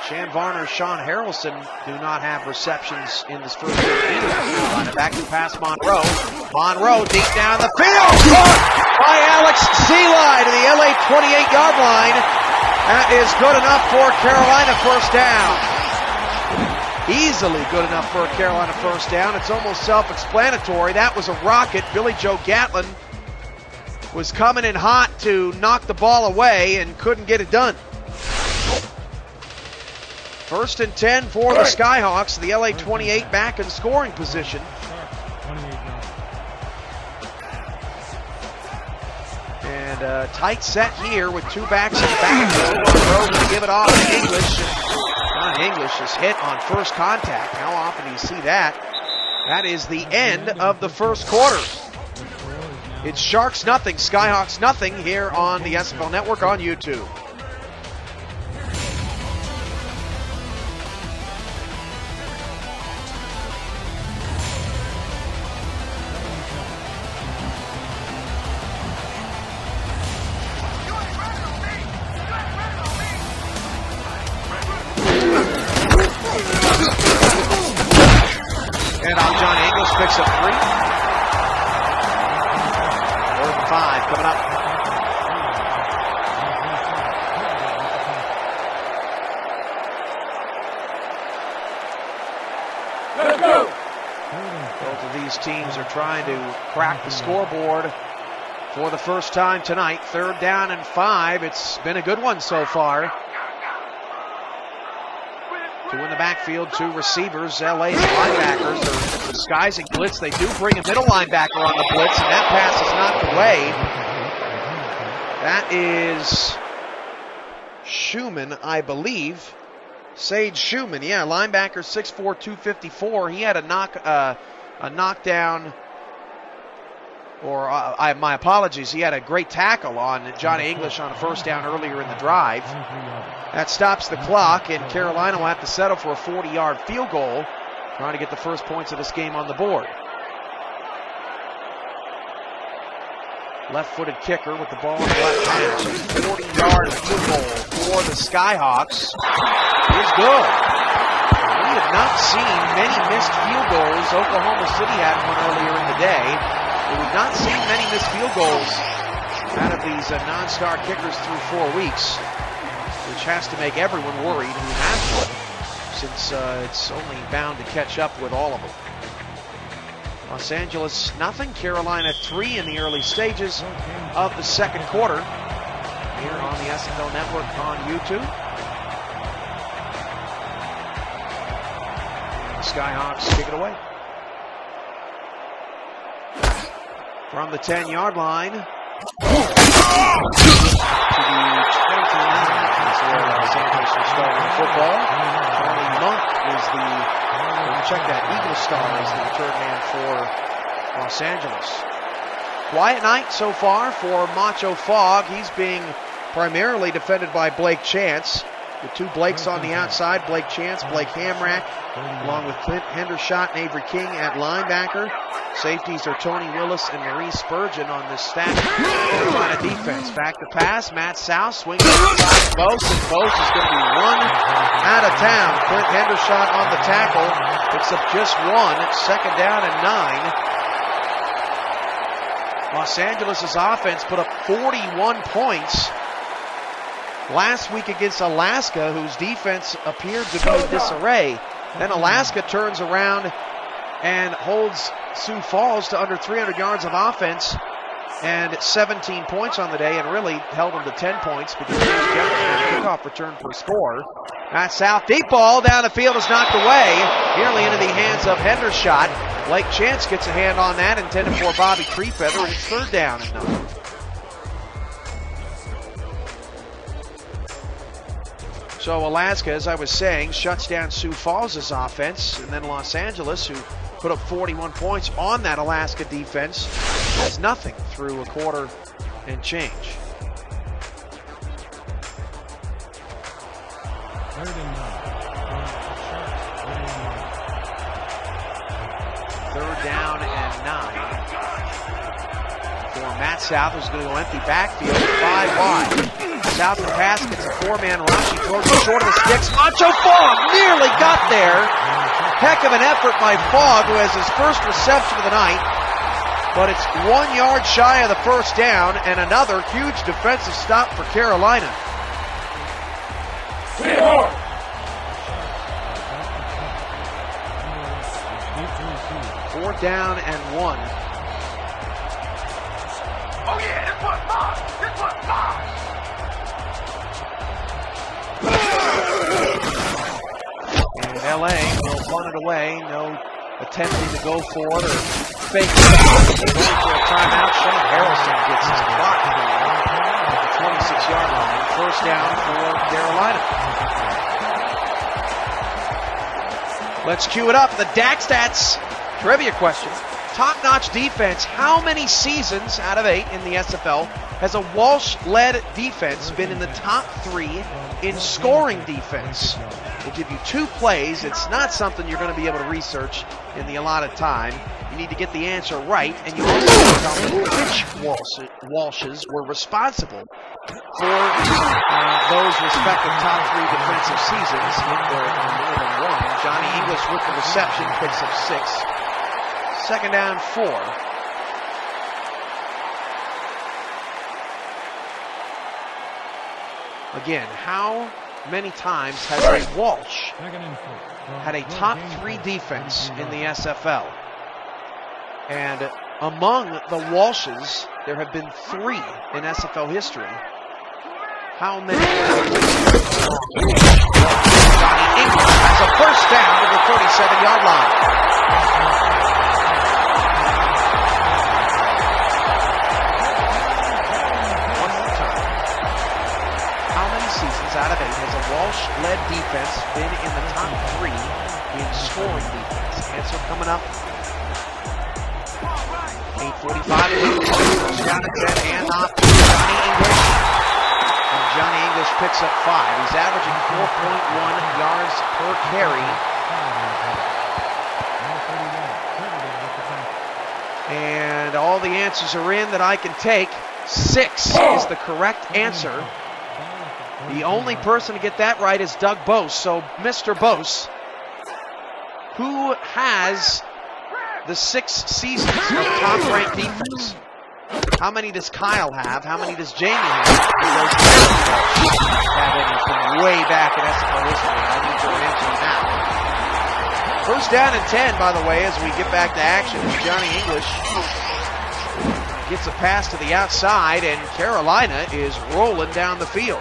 Shan Varner, Sean Harrelson do not have receptions in this first quarter either. Carolina back to pass Monroe. Monroe deep down the field. Caught by Alex Seeley to the LA 28-yard line. That is good enough for Carolina first down. Easily good enough for a Carolina first down. It's almost self-explanatory. That was a rocket. Billy Joe Gatlin was coming in hot to knock the ball away and couldn't get it done. 1st and 10 for the Skyhawks. The LA 28 back in scoring position. And a tight set here with 2 backs in the backfield. Monroe to give it off to English. John English is hit on first contact. How often do you see that? That is the end of the first quarter. It's Sharks nothing, Skyhawks nothing here on the SFL Network on YouTube. And on John English picks up 3. 4th and 5 coming up. Let's go! Both of these teams are trying to crack the scoreboard for the first time tonight. 3rd down and 5. It's been a good one so far. 2 in the backfield, 2 receivers. LA's linebackers are disguising blitz. They do bring a middle linebacker on the blitz, and that pass is knocked away. That is Schumann, I believe. Sage Schumann, yeah, linebacker, 6'4", 254. He had a knockdown, or my apologies, he had a great tackle on John English on a first down earlier in the drive. That stops the clock, and Carolina will have to settle for a 40-yard field goal, trying to get the first points of this game on the board. Left-footed kicker with the ball in the left hand. 40-yard field goal for the Skyhawks is good. We have not seen many missed field goals. Oklahoma City had one earlier in the day, but we've not seen many missed field goals out of these non-star kickers through 4 weeks, which has to make everyone worried who has one, since it's only bound to catch up with all of them. Los Angeles nothing, Carolina 3 in the early stages of the second quarter here on the SFL Network on YouTube. The Skyhawks kick it away. From the 10-yard line to the 29 is where Los Angeles will start with football. Charlie Monk is check that, Eagle Star is the return man for Los Angeles. Quiet night so far for Macho Fogg. He's being primarily defended by Blake Chance, with 2 Blakes on the outside, Blake Chance, Blake Hamrack, along with Clint Hendershot and Avery King at linebacker. Safeties are Tony Willis and Maurice Spurgeon on this stack Carolina defense. Back to pass, Matt South swings inside Bose, and Bose is going to be run out of town. Clint Hendershot on the tackle. Picks up just one. 2nd down and 9. Los Angeles' offense put up 41 points last week against Alaska, whose defense appeared to be in disarray. Then Alaska turns around and holds Sioux Falls to under 300 yards of offense and 17 points on the day, and really held them to 10 points because James Jefferson's kickoff return for a score. That's south. Deep ball down the field is knocked away, nearly into the hands of Hendershot. Blake Chance gets a hand on that, intended for Bobby Treefeather, and it's 3rd down and 9. So Alaska, as I was saying, shuts down Sioux Falls' offense, and then Los Angeles, who put up 41 points on that Alaska defense, has nothing through a quarter and change. 3rd and 9. 3rd down and 9 for Matt South, who's going to go empty backfield, 5 wide. South of the pass, gets a 4-man rush. He throws it short of the sticks. Macho Fogg nearly got there. Heck of an effort by Fogg, who has his first reception of the night. But it's 1 yard shy of the 1st down, and another huge defensive stop for Carolina. 4th down and 1. Oh yeah, this one's mine! This one's mine! And LA will punt it away. No attempting to go for it or fake it. Going for a timeout. Sean Harrelson gets his clock at the 26-yard line. 1st down for Carolina. Let's cue it up. The DAC Stats trivia question. Top-notch defense. How many seasons out of 8 in the SFL has a Walsh-led defense been in the top 3 in scoring defense? We'll give you 2 plays. It's not something you're going to be able to research in the allotted time. You need to get the answer right, and you also need to tell me which Walshes were responsible for those respective top 3 defensive seasons. If there are more than one. Johnny English with the reception picks up 6. 2nd down 4. Again, how many times has a Walsh had a top 3 defense in the SFL? And among the Walshes, there have been 3 in SFL history. How many? Johnny English has a 1st down to the 37-yard line. Out of 8 has a Walsh-led defense been in the top 3 in scoring defense? Answer coming up. 8:45. Down to 10. Handoff to Johnny English. And Johnny English picks up 5. He's averaging 4.1 yards per carry. And all the answers are in that I can take. 6 is the correct answer. The only person to get that right is Doug Bose. So, Mr. Bose, who has the 6 seasons of top-ranked defense? How many does Kyle have? How many does Jamie have? And does Jamie have any from way back in SFL history? I need your answer now. 1st down and 10, by the way, as we get back to action. Johnny English gets a pass to the outside, and Carolina is rolling down the field.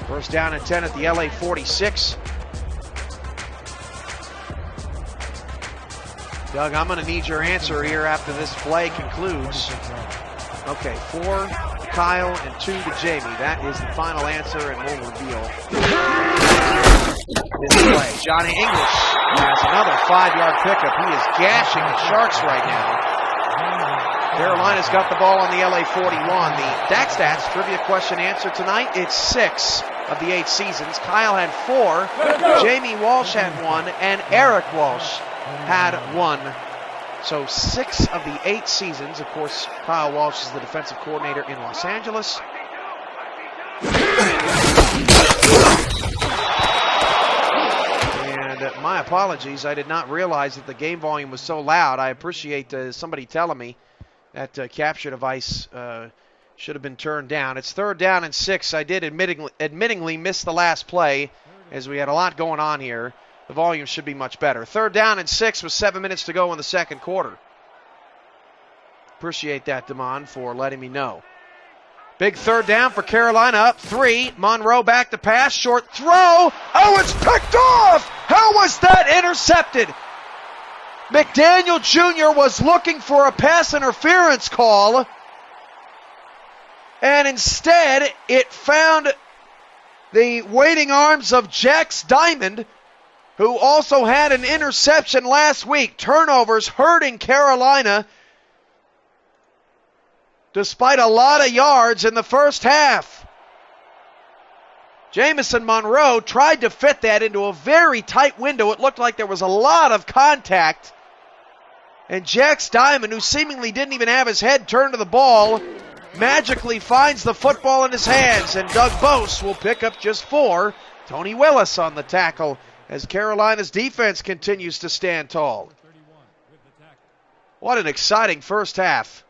1st down and 10 at the LA 46. Doug, I'm going to need your answer here after this play concludes. Okay, 4 to Kyle and 2 to Jamie. That is the final answer, and we'll reveal this play. Johnny English has another 5-yard pickup. He is gashing the Sharks right now. Carolina's got the ball on the LA 41. The DAC Stats trivia question answer tonight, it's 6 of the 8 seasons. Kyle had 4, Jamie Walsh had 1, and Eric Walsh had 1. So 6 of the 8 seasons. Of course, Kyle Walsh is the defensive coordinator in Los Angeles. My apologies. I did not realize that the game volume was so loud. I appreciate somebody telling me that capture device should have been turned down. It's 3rd down and 6. I did admittingly miss the last play as we had a lot going on here. The volume should be much better. 3rd down and 6 with 7 minutes to go in the second quarter. Appreciate that, Damon, for letting me know. Big 3rd down for Carolina, up 3. Monroe back to pass, short throw. Oh, it's picked off! How was that intercepted? McDaniel Jr. was looking for a pass interference call, and instead it found the waiting arms of Jax Diamond, who also had an interception last week. Turnovers hurting Carolina despite a lot of yards in the first half. Jamison Monroe tried to fit that into a very tight window. It looked like there was a lot of contact. And Jax Diamond, who seemingly didn't even have his head turned to the ball, magically finds the football in his hands. And Doug Bose will pick up just 4. Tony Willis on the tackle as Carolina's defense continues to stand tall. What an exciting first half.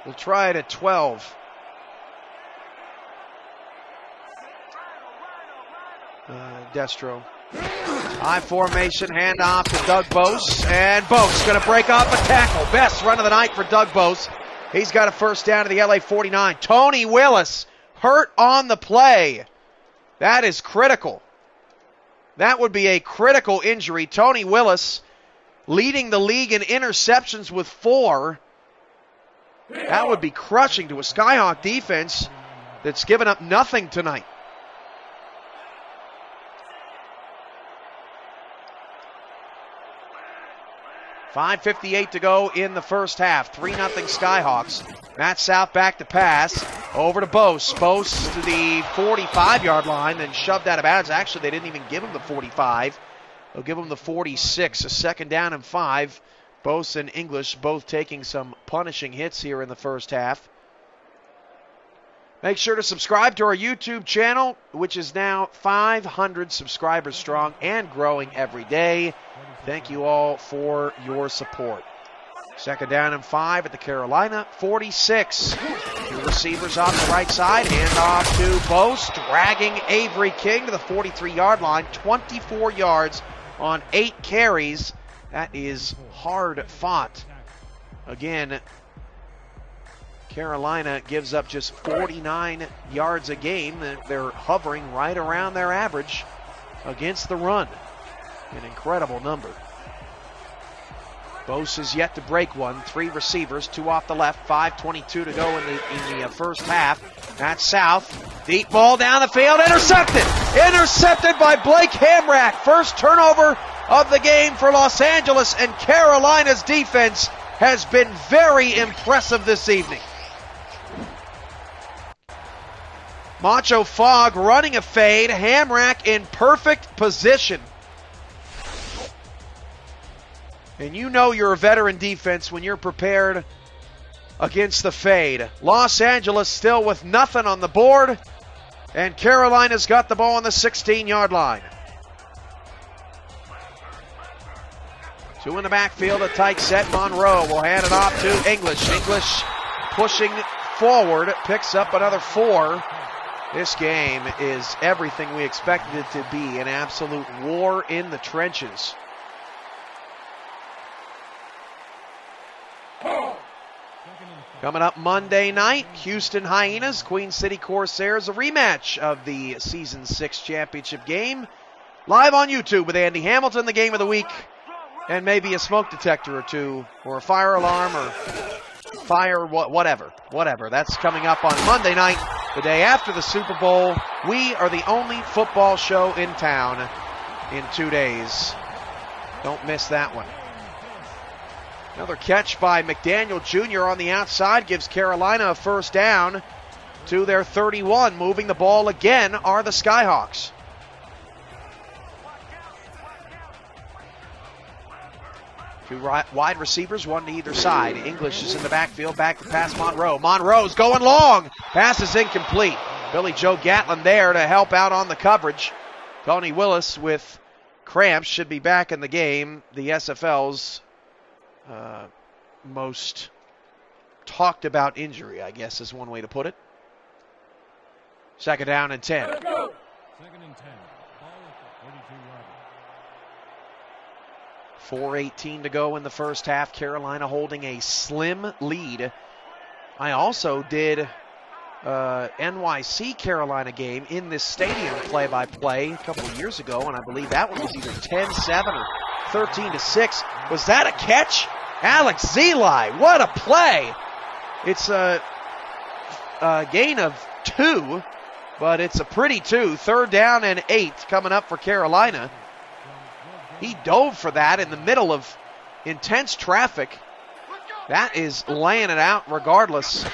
We'll try it at 12. Destro. High formation, handoff to Doug Bose. And Bose going to break off a tackle. Best run of the night for Doug Bose. He's got a first down to the LA 49. Tony Willis hurt on the play. That is critical. That would be a critical injury. Tony Willis leading the league in interceptions with 4. That would be crushing to a Skyhawk defense that's given up nothing tonight. .5:58 to go in the first half. 3-0 Skyhawks. Matt South back to pass. Over to Bose. Bose to the 45-yard line, then shoved out of bounds. Actually, they didn't even give him the 45. They'll give him the 46. A 2nd down and 5. Bose and English both taking some punishing hits here in the first half. Make sure to subscribe to our YouTube channel, which is now 500 subscribers strong and growing every day. Thank you all for your support. 2nd down and 5 at the Carolina 46. 2 receivers off the right side. Hand off to Bose, dragging Avery King to the 43-yard line. 24 yards on 8 carries. That is hard fought. Again, Carolina gives up just 49 yards a game. They're hovering right around their average against the run. An incredible number. Bose is yet to break one. 3 receivers, 2 off the left. 5:22 to go in the first half. Matt South, deep ball down the field, intercepted! Intercepted by Blake Hamrack. First turnover of the game for Los Angeles, and Carolina's defense has been very impressive this evening. Macho Fogg running a fade. Hamrack in perfect position. And you know you're a veteran defense when you're prepared against the fade. Los Angeles still with nothing on the board, and Carolina's got the ball on the 16-yard line. 2 in the backfield, a tight set. Monroe will hand it off to English. English pushing forward, picks up another 4. This game is everything we expected it to be, an absolute war in the trenches. Coming up Monday night, Houston Hyenas, Queen City Corsairs, a rematch of the Season 6 championship game. Live on YouTube with Andy Hamilton, the game of the week, and maybe a smoke detector or 2, or a fire alarm, or fire, whatever. That's coming up on Monday night, the day after the Super Bowl. We are the only football show in town in 2 days. Don't miss that one. Another catch by McDaniel Jr. on the outside gives Carolina a first down to their 31. Moving the ball again are the Skyhawks. Two wide receivers, one to either side. English is in the backfield, back to pass Monroe. Monroe's going long. Pass is incomplete. Billy Joe Gatlin there to help out on the coverage. Tony Willis with cramps should be back in the game. The SFL's most talked about injury, I guess is one way to put it. Second down and 10. Second and 10. Ball at the 32-yard. 4:18 to go in the first half. Carolina holding a slim lead. I also did NYC Carolina game in this stadium play-by-play a couple of years ago, and I believe that one was either 10-7 or 13-6. Was that a catch? Alex Zeli, what a play! It's a gain of 2, but it's a pretty 2. Third down and 8 coming up for Carolina. He dove for that in the middle of intense traffic. That is laying it out regardless.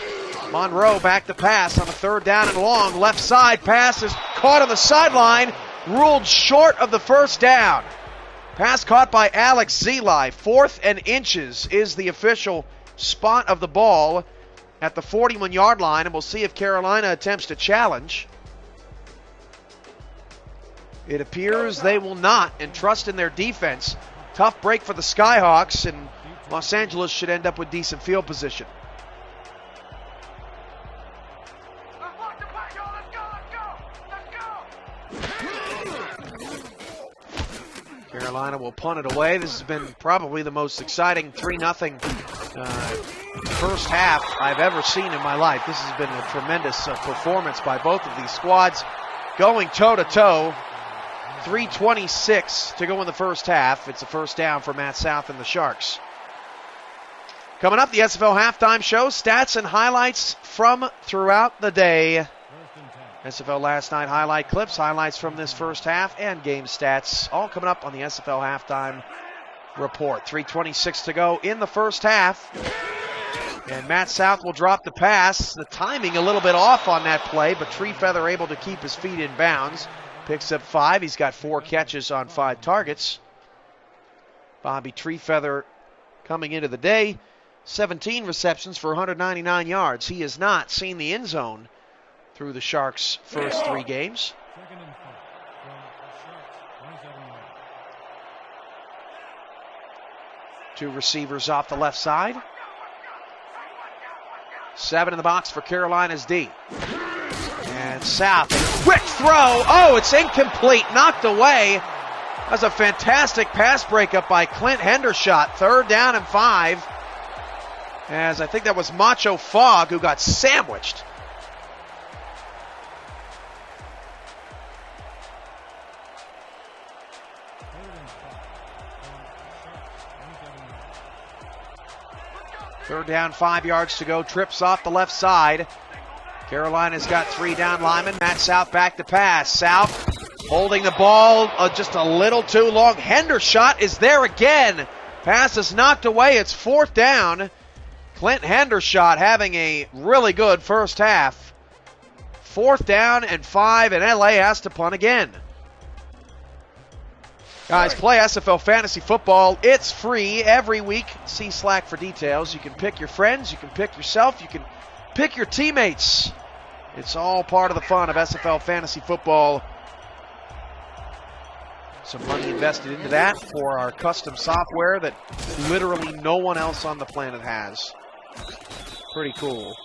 Monroe back to pass on a third down and long. Left side pass is caught on the sideline. Ruled short of the first down. Pass caught by Alex Zeli. 4th and inches is the official spot of the ball at the 41-yard line. And we'll see if Carolina attempts to challenge. It appears they will not, and trust in their defense. Tough break for the Skyhawks, and Los Angeles should end up with decent field position. Carolina will punt it away. This has been probably the most exciting 3-0 first half I've ever seen in my life. This has been a tremendous performance by both of these squads. Going toe-to-toe. 3:26 to go in the first half. It's a first down for Matt South and the Sharks. Coming up, the SFL halftime show. Stats and highlights from throughout the day. SFL last night highlight clips, highlights from this first half, and game stats. All coming up on the SFL halftime report. 3:26 to go in the first half. And Matt South will drop the pass. The timing a little bit off on that play, but Treefeather able to keep his feet in bounds. Picks up 5. He's got 4 catches on 5 targets. Bobby Treefeather coming into the day, 17 receptions for 199 yards. He has not seen the end zone through the Sharks' first 3 games. Second and 5 from the Sharks, 27-yard. 2 receivers off the left side. 7 in the box for Carolina's D. And South, a quick throw. Oh, it's incomplete, knocked away. That's a fantastic pass breakup by Clint Hendershot. 3rd down and 5. As I think that was Macho Fogg who got sandwiched. Third down, 5 yards to go. Trips off the left side. Carolina's got 3 down linemen. Matt South back to pass. South holding the ball just a little too long. Hendershot is there again. Pass is knocked away. It's 4th down. Clint Hendershot having a really good first half. 4th down and 5, and LA has to punt again. Guys, play SFL Fantasy Football. It's free every week. See Slack for details. You can pick your friends. You can pick yourself. You can pick your teammates. It's all part of the fun of SFL Fantasy Football. Some money invested into that for our custom software that literally no one else on the planet has. Pretty cool.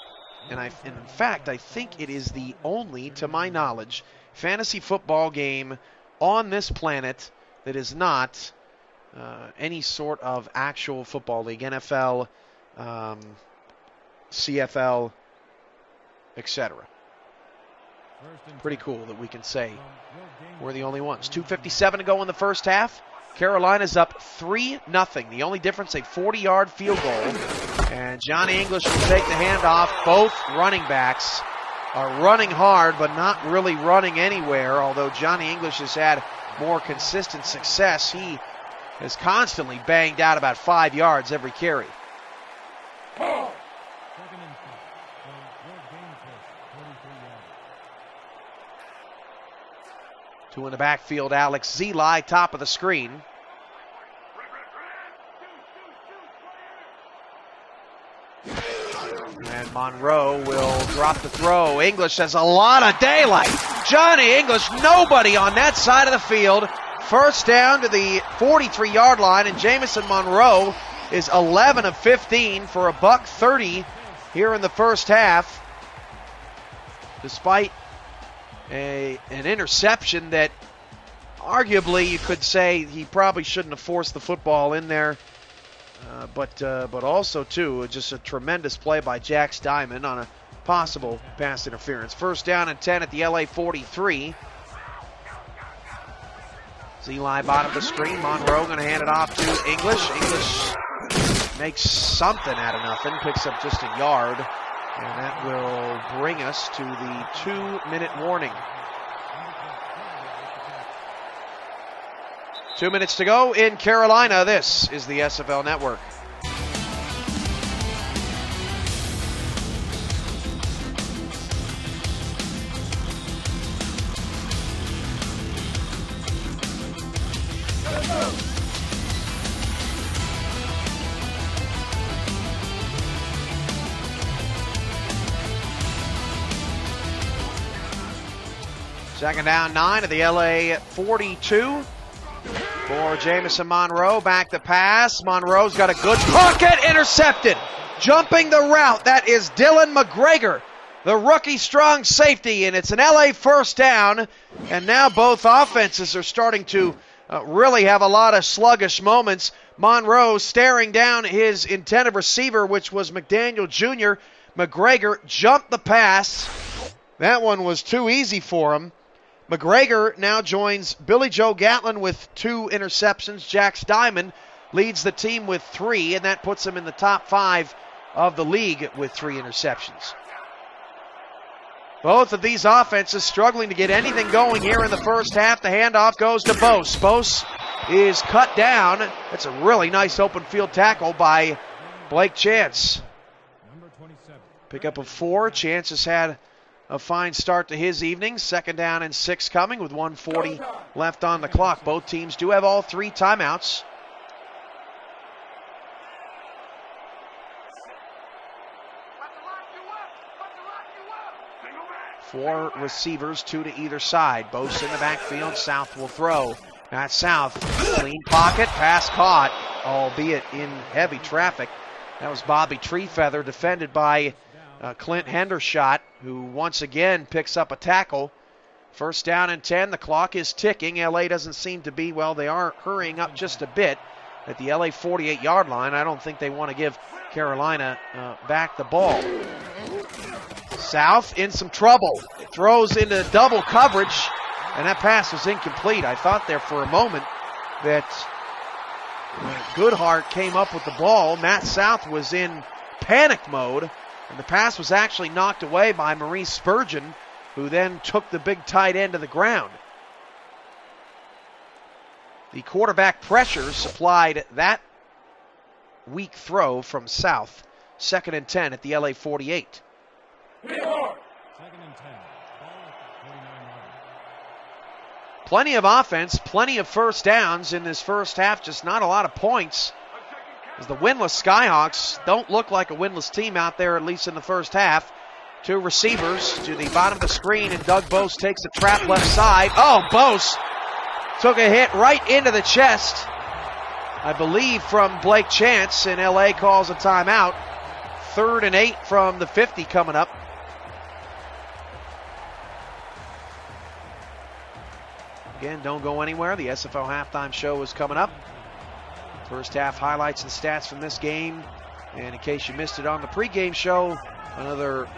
And in fact, I think it is the only, to my knowledge, fantasy football game on this planet that is not any sort of actual football league, NFL, CFL, etc. Pretty cool that we can say we're the only ones. 2:57 to go in the first half. Carolina's up 3-0. The only difference, a 40-yard field goal. And Johnny English will take the handoff. Both running backs are running hard, but not really running anywhere, although Johnny English has had more consistent success. He has constantly banged out about 5 yards every carry. Second and 5 from your game push, 23-yard. 2 in the backfield, Alex Zeli, top of the screen. And Monroe will drop the throw. English has a lot of daylight. Johnny English, nobody on that side of the field. First down to the 43-yard line, and Jamison Monroe is 11 of 15 for $130 here in the first half, despite an interception that arguably you could say he probably shouldn't have forced the football in there. But also, too, just a tremendous play by Jax Diamond on a possible pass interference. First down and 10 at the LA 43. Eli bottom of the screen. Monroe going to hand it off to English. English makes something out of nothing. Picks up just a yard. And that will bring us to the 2-minute warning. 2 minutes to go in Carolina. This is the SFL Network. Second down 9 at the LA 42 for Jamison Monroe. Back to pass. Monroe's got a good pocket. Intercepted. Jumping the route. That is Dylan McGregor, the rookie strong safety. And it's an LA first down. And now both offenses are starting to really have a lot of sluggish moments. Monroe staring down his intended receiver, which was McDaniel Jr. McGregor jumped the pass. That one was too easy for him. McGregor now joins Billy Joe Gatlin with 2 interceptions. Jax Diamond leads the team with 3, and that puts him in the top 5 of the league with 3 interceptions. Both of these offenses struggling to get anything going here in the first half. The handoff goes to Bose. Bose is cut down. That's a really nice open field tackle by Blake Chance. Pickup of 4. Chance has had a fine start to his evening. Second down and 6 coming with 1:40 left on the clock. Both teams do have all 3 timeouts. Four receivers, 2 to either side. Bose in the backfield. South will throw. Not South. Clean pocket. Pass caught, albeit in heavy traffic. That was Bobby Treefeather, defended by Clint Hendershot, who once again picks up a tackle. First down and 10. The clock is ticking. LA doesn't seem to be, well, they are hurrying up just a bit at the LA 48-yard line. I don't think they want to give Carolina back the ball. South in some trouble. Throws into double coverage, and that pass was incomplete. I thought there for a moment that Goodhart came up with the ball. Matt South was in panic mode, and the pass was actually knocked away by Maurice Spurgeon, who then took the big tight end to the ground. The quarterback pressure supplied that weak throw from South. Second and 10 at the LA 48. Second and 10. Plenty of offense, plenty of first downs in this first half, just not a lot of points. As the winless Skyhawks don't look like a winless team out there, at least in the first half. 2 receivers to the bottom of the screen, and Doug Bose takes the trap left side. Oh, Bose took a hit right into the chest, I believe, from Blake Chance, and LA calls a timeout. 3rd and 8 from the 50 coming up. Again, don't go anywhere. The SFL halftime show is coming up. First half highlights and stats from this game. And in case you missed it on the pregame show, another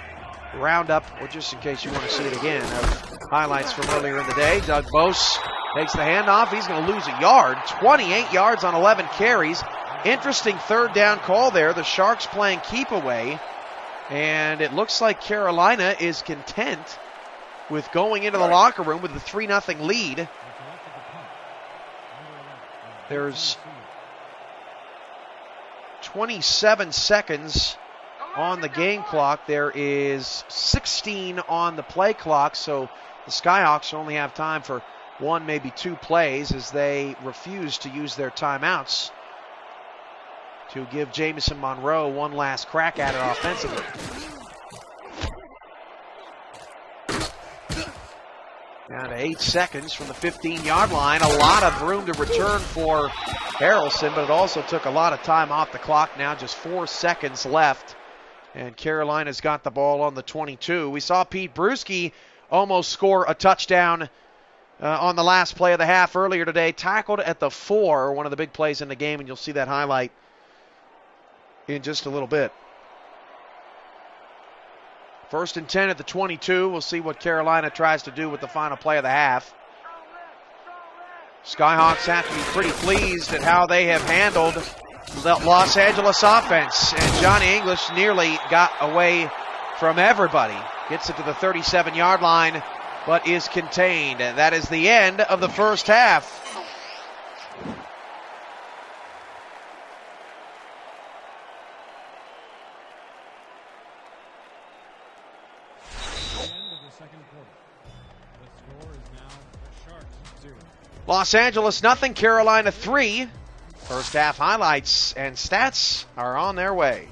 roundup, or just in case you want to see it again, of highlights from earlier in the day. Doug Bose takes the handoff. He's going to lose a yard. 28 yards on 11 carries. Interesting third down call there. The Sharks playing keep away. And it looks like Carolina is content with going into the locker room with a 3-0 lead. There's 27 seconds on the game clock. There is 16 on the play clock, so the Skyhawks only have time for 1, maybe 2 plays as they refuse to use their timeouts. to give Jamison Monroe one last crack at it offensively. Down to 8 seconds from the 15-yard line. A lot of room to return for Harrelson, but it also took a lot of time off the clock. Now just 4 seconds left, and Carolina's got the ball on the 22. We saw Pete Bruschi almost score a touchdown on the last play of the half earlier today. Tackled at the 4, one of the big plays in the game, and you'll see that highlight in just a little bit. 1st and 10 at the 22. We'll see what Carolina tries to do with the final play of the half. Skyhawks have to be pretty pleased at how they have handled the Los Angeles offense. And Johnny English nearly got away from everybody. Gets it to the 37-yard line, but is contained. And that is the end of the first half. Los Angeles nothing, Carolina 3. First half highlights and stats are on their way.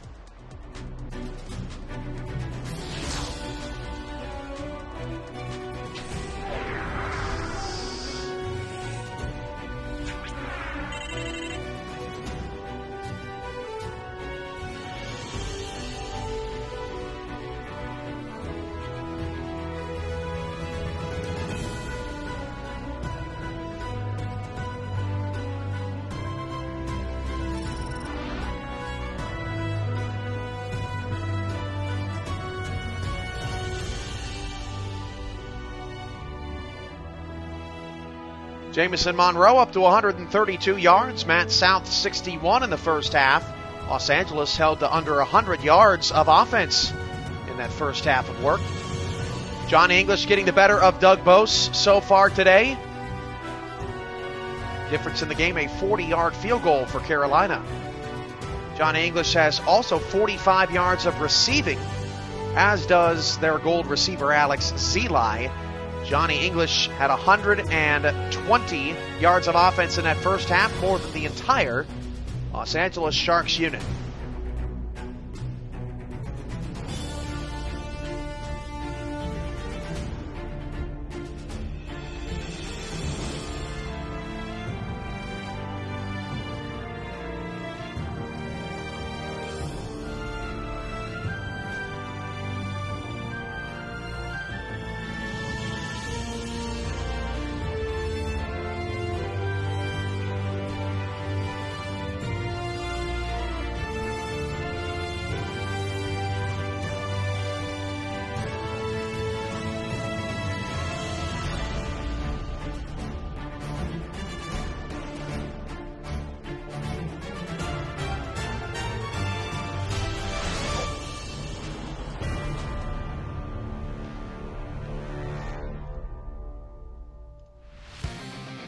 Jamison Monroe up to 132 yards. Matt South 61 in the first half. Los Angeles held to under 100 yards of offense in that first half of work. John English getting the better of Doug Bose so far today. Difference in the game, a 40-yard field goal for Carolina. John English has also 45 yards of receiving, as does their gold receiver Alex Zeli. Johnny English had 120 yards of offense in that first half, more than the entire Los Angeles Sharks unit.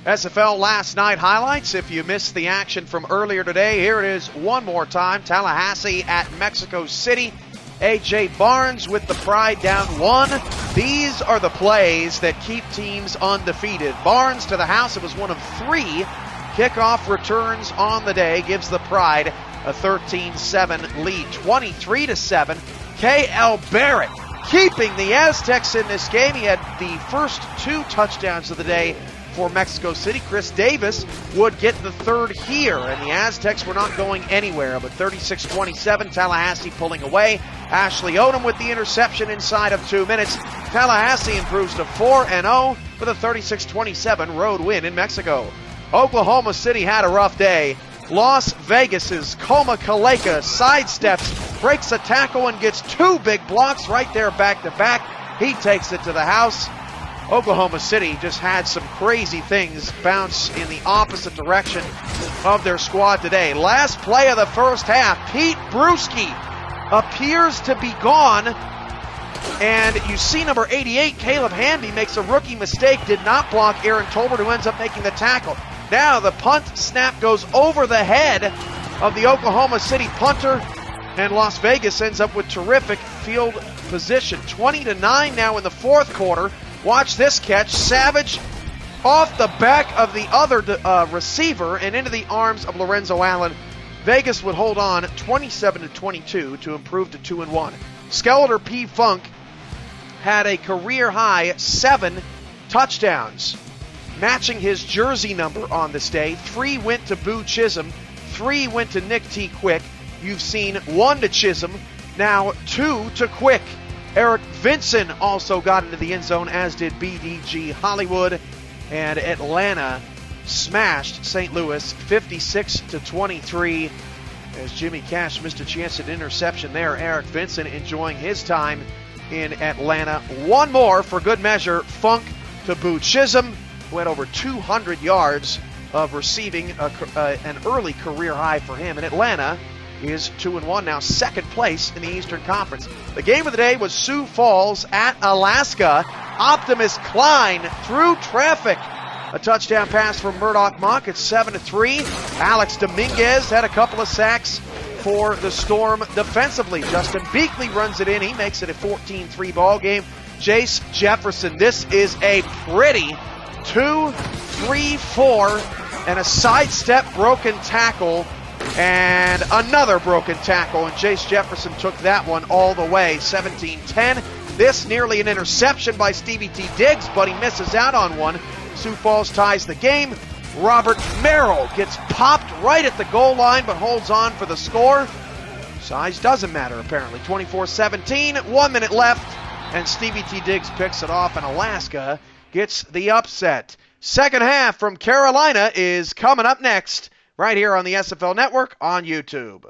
SFL last night highlights. If you missed the action from earlier today, here it is one more time. Tallahassee at Mexico City. A.J. Barnes with the Pride down 1. These are the plays that keep teams undefeated. Barnes to the house. It was one of 3 kickoff returns on the day. Gives the Pride a 13-7 lead. 23-7. K.L. Barrett keeping the Aztecs in this game. He had the first 2 touchdowns of the day for Mexico City. Chris Davis would get the 3rd here, and the Aztecs were not going anywhere. But 36-27, Tallahassee pulling away. Ashley Odom with the interception inside of 2 minutes. Tallahassee improves to 4-0 with a 36-27 road win in Mexico. Oklahoma City had a rough day. Las Vegas's Koma Kaleka sidesteps, breaks a tackle, and gets 2 big blocks right there back to back. He takes it to the house. Oklahoma City just had some crazy things bounce in the opposite direction of their squad today. Last play of the first half, Pete Bruschi appears to be gone. And you see number 88, Caleb Hanby, makes a rookie mistake, did not block Aaron Tolbert, who ends up making the tackle. Now the punt snap goes over the head of the Oklahoma City punter, and Las Vegas ends up with terrific field position. 20-9 now in the fourth quarter. Watch this catch. Savage off the back of the other receiver and into the arms of Lorenzo Allen Vegas would hold on 27-22 to improve to 2-1. Skeletor P. Funk had a career-high 7 touchdowns, matching his jersey number on this day. 3 went to Boo Chisholm, 3 went to Nick T. Quick. You've seen 1 to Chisholm, now 2 to Quick. Eric Vinson also got into the end zone, as did BDG Hollywood, and Atlanta smashed St. Louis 56-23 as Jimmy Cash missed a chance at interception there. Eric Vinson enjoying his time in Atlanta. 1 more for good measure. Funk to Boo Chisholm, who had over 200 yards of receiving, an early career high for him. And Atlanta is 2-1 now, second place in the Eastern Conference. The game of the day was Sioux Falls at Alaska. Optimus Klein through traffic. A touchdown pass from Murdoch Monk. It's 7-3. Alex Dominguez had a couple of sacks for the Storm defensively. Justin Beakley runs it in. He makes it a 14-3 ball game. Jace Jefferson, this is a pretty 2-3-4 and a sidestep broken tackle and another broken tackle, and Jace Jefferson took that one all the way. 17-10. This nearly an interception by Stevie T. Diggs, but he misses out on one. Sioux Falls ties the game. Robert Merrill gets popped right at the goal line, but holds on for the score. Size doesn't matter, apparently. 24-17, 1 minute left, and Stevie T. Diggs picks it off, and Alaska gets the upset. Second half from Carolina is coming up next, right here on the SFL Network on YouTube.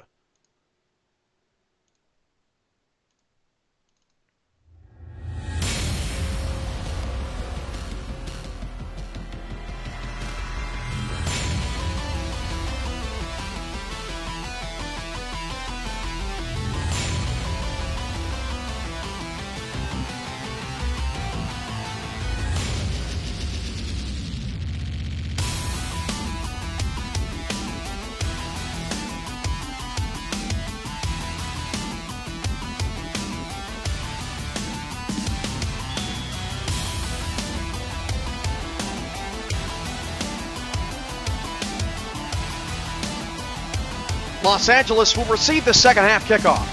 Los Angeles will receive the second half kickoff.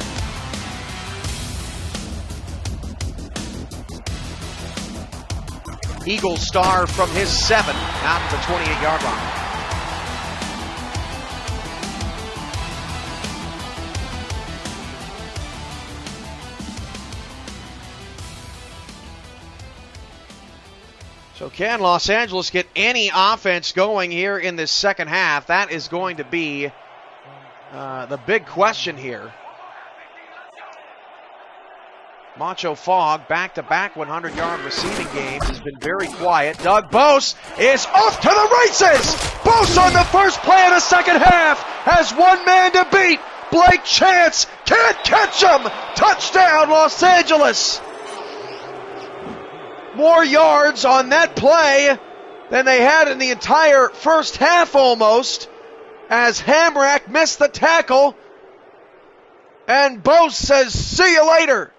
Eagles star from his 7 out to the 28-yard line. So can Los Angeles get any offense going here in this second half? That is going to be the big question here. Macho Fogg, back-to-back 100-yard receiving games, has been very quiet. Doug Bose is off to the races! Bose on the first play of the second half has one man to beat. Blake Chance can't catch him! Touchdown, Los Angeles! More yards on that play than they had in the entire first half almost, as Hamrack missed the tackle, and Bose says, see you later.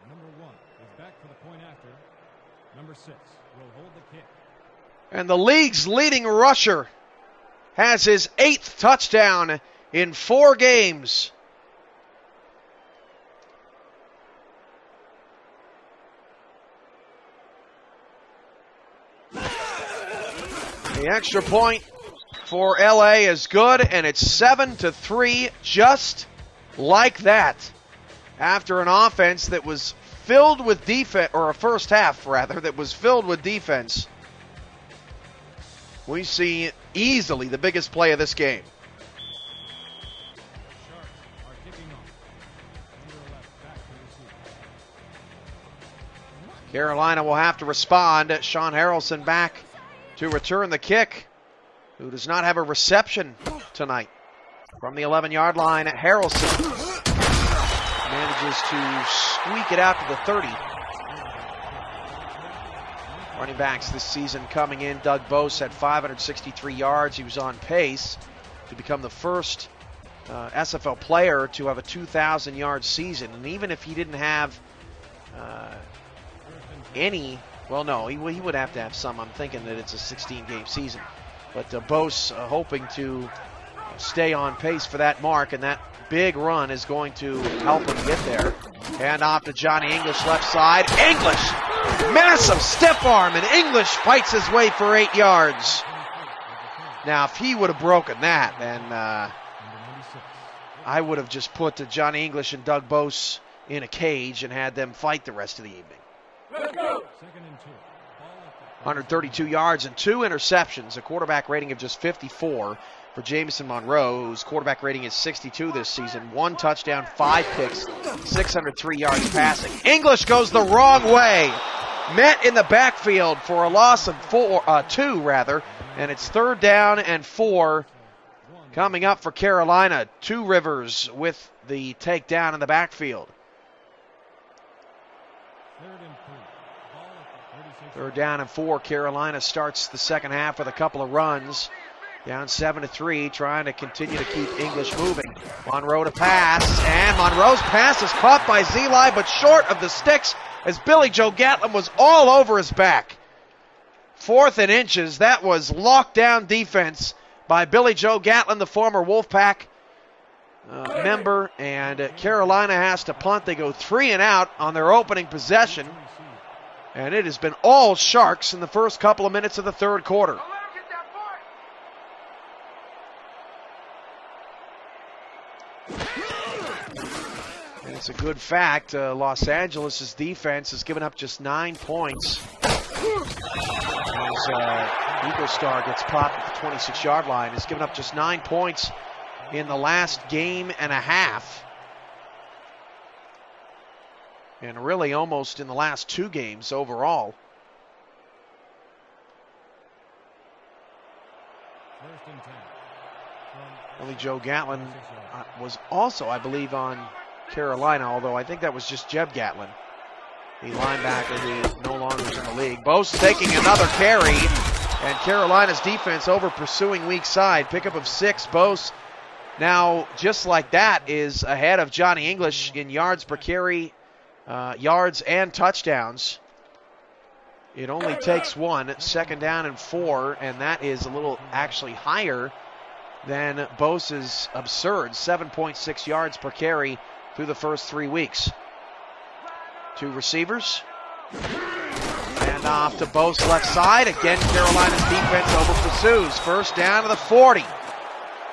Number 1 is back for the point after. Number 6 will hold the kick. And the league's leading rusher has his 8th touchdown in 4 games. The extra point for LA is good, and it's 7-3, just like that. After an offense that was filled with defense, or a first half rather, that was filled with defense, we see easily the biggest play of this game. Sharks are kicking off. Number 11 back to receive. Carolina will have to respond. Sean Harrelson back to return the kick, who does not have a reception tonight. From the 11-yard line, Harrelson manages to squeak it out to the 30. Running backs this season coming in, Doug Bose had 563 yards. He was on pace to become the first SFL player to have a 2,000-yard season. And even if he didn't have any. Well, no, he would have to have some. I'm thinking that it's a 16-game season. But Bose hoping to stay on pace for that mark, and that big run is going to help him get there. Hand off to Johnny English, left side. English! Massive stiff arm, and English fights his way for 8 yards. Now, if he would have broken that, then I would have just put Johnny English and Doug Bose in a cage and had them fight the rest of the evening. 132 yards and 2 interceptions, a quarterback rating of just 54 for Jamison Monroe, whose quarterback rating is 62 this season. 1 touchdown, 5 picks, 603 yards passing. English goes the wrong way. Met in the backfield for a loss of 2, and it's 3rd down and 4 coming up for Carolina. Two Rivers with the takedown in the backfield. 3rd down and 4. Carolina starts the second half with a couple of runs. Down 7-3, trying to continue to keep English moving. Monroe to pass, and Monroe's pass is caught by Zeli, but short of the sticks as Billy Joe Gatlin was all over his back. 4th and inches. That was lockdown defense by Billy Joe Gatlin, the former Wolfpack member, and Carolina has to punt. They go 3 and out on their opening possession, and it has been all Sharks in the first couple of minutes of the 3rd quarter. And it's a good fact, Los Angeles' defense has given up just 9 points. As Eagle Star gets popped at the 26-yard line, has given up just 9 points in the last game and a half. And really almost in the last 2 games overall. Billy Joe Gatlin was also, I believe, on Carolina, although I think that was just Jeb Gatlin, the linebacker who no longer is in the league. Bose taking another carry, and Carolina's defense over pursuing weak side. Pickup of 6. Bose now, just like that, is ahead of Johnny English in yards per carry, yards and touchdowns. It only takes 1, 2nd down and 4, and that is a little actually higher than Bose's absurd 7.6 yards per carry through the first 3 weeks. 2 receivers. And off to Bose left side. Again, Carolina's defense over pursues. 1st down to the 40.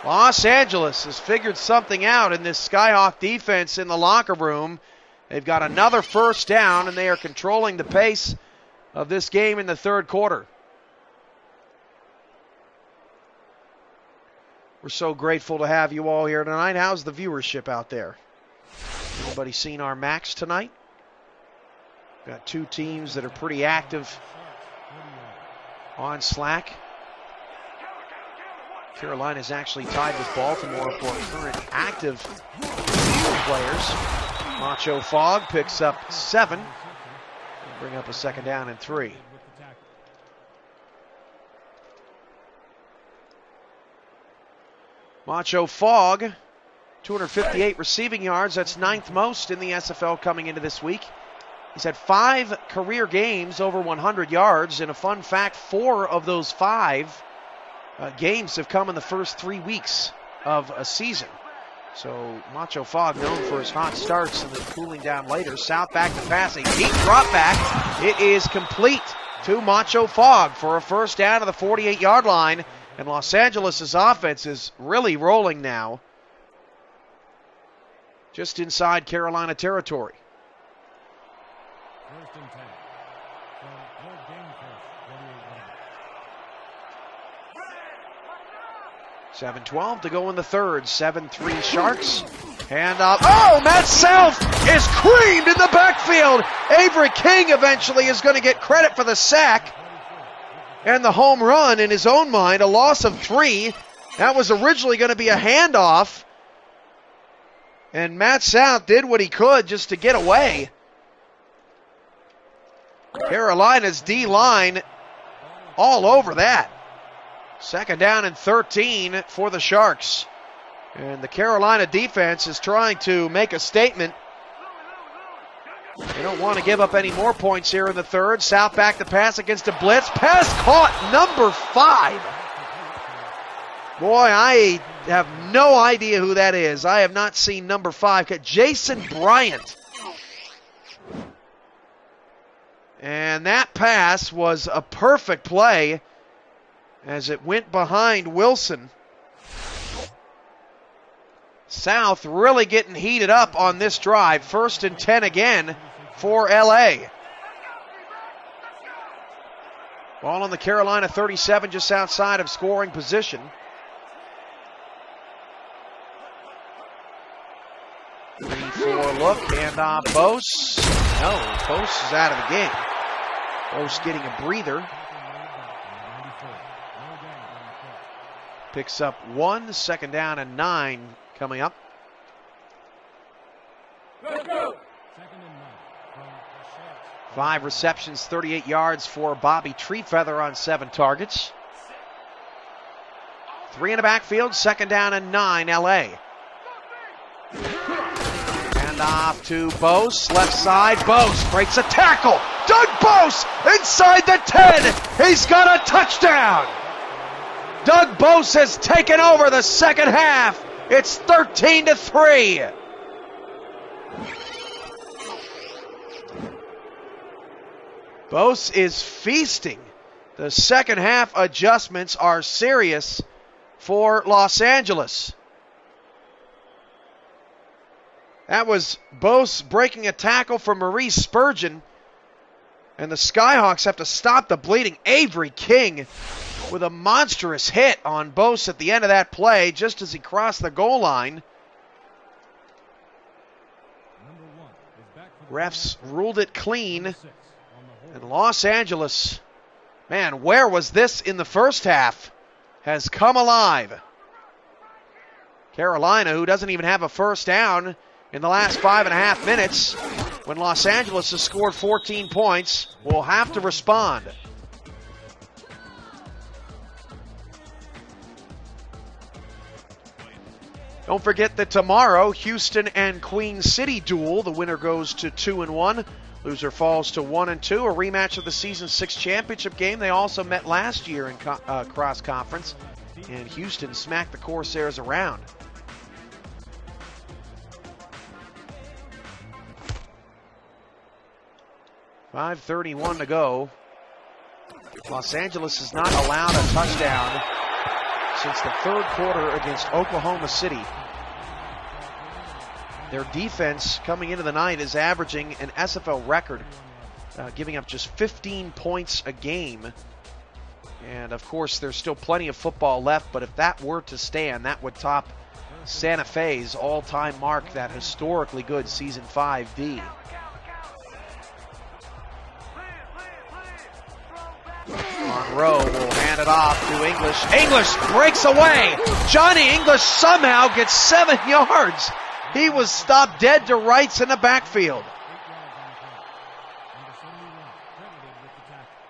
Los Angeles has figured something out in this Skyhawk defense in the locker room. They've got another 1st down, and they are controlling the pace of this game in the 3rd quarter. We're so grateful to have you all here tonight. How's the viewership out there? Anybody seen our max tonight? Got 2 teams that are pretty active on Slack. Carolina's actually tied with Baltimore for current active players. Macho Fogg picks up 7. Bring up a 2nd down and 3. Macho Fogg, 258 receiving yards. That's 9th most in the SFL coming into this week. He's had 5 career games over 100 yards, and a fun fact, 4 of those 5 games have come in the first 3 weeks of a season. So Macho Fogg known for his hot starts and then cooling down later. South back to pass, a deep drop back. It is complete to Macho Fogg for a 1st down to the 48-yard line. And Los Angeles' offense is really rolling now, just inside Carolina territory. 1st and 10. From Old Game Coast, 7:12 to go in the 3rd. 7-3 Sharks. Hand off. Oh, Matt South is creamed in the backfield. Avery King eventually is going to get credit for the sack and the home run in his own mind. A loss of 3. That was originally going to be a handoff. And Matt South did what he could just to get away. Carolina's D-line all over that. 2nd down and 13 for the Sharks. And the Carolina defense is trying to make a statement They don't want to give up any more points here in the third. South back to pass against a blitz. Pass caught, number 5. Boy, I have no idea who that is. I have not seen number 5. Jason Bryant. And that pass was a perfect play as it went behind Wilson. South really getting heated up on this drive. 1st and 10 again for LA. Ball on the Carolina 37, just outside of scoring position. 3-4 look, handoff Bose. No, Bose is out of the game. Bose getting a breather. Picks up 1, 2nd down and 9 coming up. Let's go. 5 receptions, 38 yards for Bobby Treefeather on 7 targets. 3 in the backfield, 2nd down and 9, LA. And off to Bose, left side. Bose breaks a tackle. Doug Bose inside the 10. He's got a touchdown. Doug Bose has taken over the second half. It's 13-3. Bose is feasting. The second half adjustments are serious for Los Angeles. That was Bose breaking a tackle for Maurice Spurgeon. And the Skyhawks have to stop the bleeding. Avery King with a monstrous hit on Bose at the end of that play just as he crossed the goal line. Refs ruled it clean. And Los Angeles, man, where was this in the first half, has come alive. Carolina, who doesn't even have a first down in the last 5.5 minutes, when Los Angeles has scored 14 points, will have to respond. Don't forget that tomorrow, Houston and Queen City duel. The winner goes to 2-1. Loser falls to 1-2. A rematch of the Season 6 championship game. They also met last year in cross conference. And Houston smacked the Corsairs around. .5:31 to go. Los Angeles has not allowed a touchdown since the third quarter against Oklahoma City. Their defense coming into the night is averaging an SFL record, giving up just 15 points a game. And of course, there's still plenty of football left, but if that were to stand, that would top Santa Fe's all-time mark, that historically good Season 5 D. Monroe will hand it off to English. English breaks away. Johnny English somehow gets 7 yards. He was stopped dead to rights in the backfield.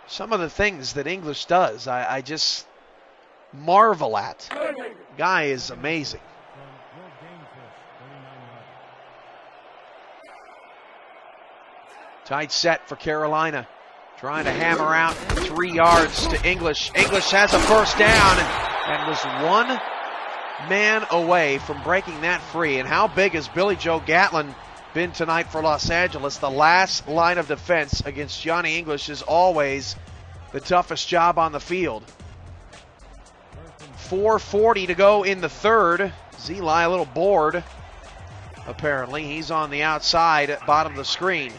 Some of the things that English does, I just marvel at. Guy is amazing. Tight set for Carolina. Trying to hammer out 3 yards to English. English has a first down and was 1 man away from breaking that free. And how big has Billy Joe Gatlin been tonight for Los Angeles? The last line of defense against Johnny English is always the toughest job on the field. 4:40 to go in the third. Zeli a little bored, apparently. He's on the outside at bottom of the screen.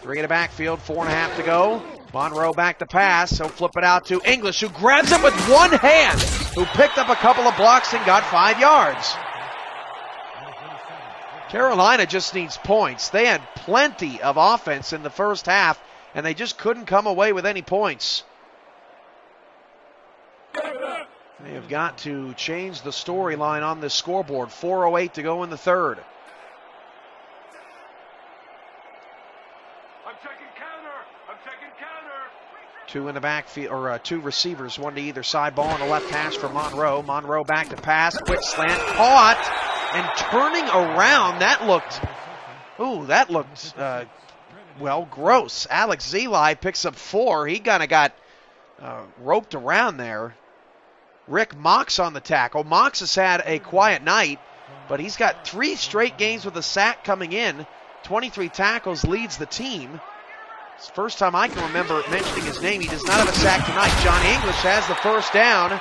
3 in the backfield, 4.5 to go. Monroe back to pass. He'll flip it out to English, who grabs it with one hand, who picked up a couple of blocks and got 5 yards. Carolina just needs points. They had plenty of offense in the first half, and they just couldn't come away with any points. They have got to change the storyline on this scoreboard. 4:08 to go in the third. Two in the backfield, or 2 receivers, 1 to either side. Ball on the left hash for Monroe. Monroe back to pass, quick slant, caught, and turning around. That looked well, gross. Alex Zeli picks up 4. He kind of got roped around there. Rick Mox on the tackle. Mox has had a quiet night, but he's got 3 straight games with a sack coming in. 23 tackles, leads the team. It's the first time I can remember mentioning his name. He does not have a sack tonight. John English has the first down.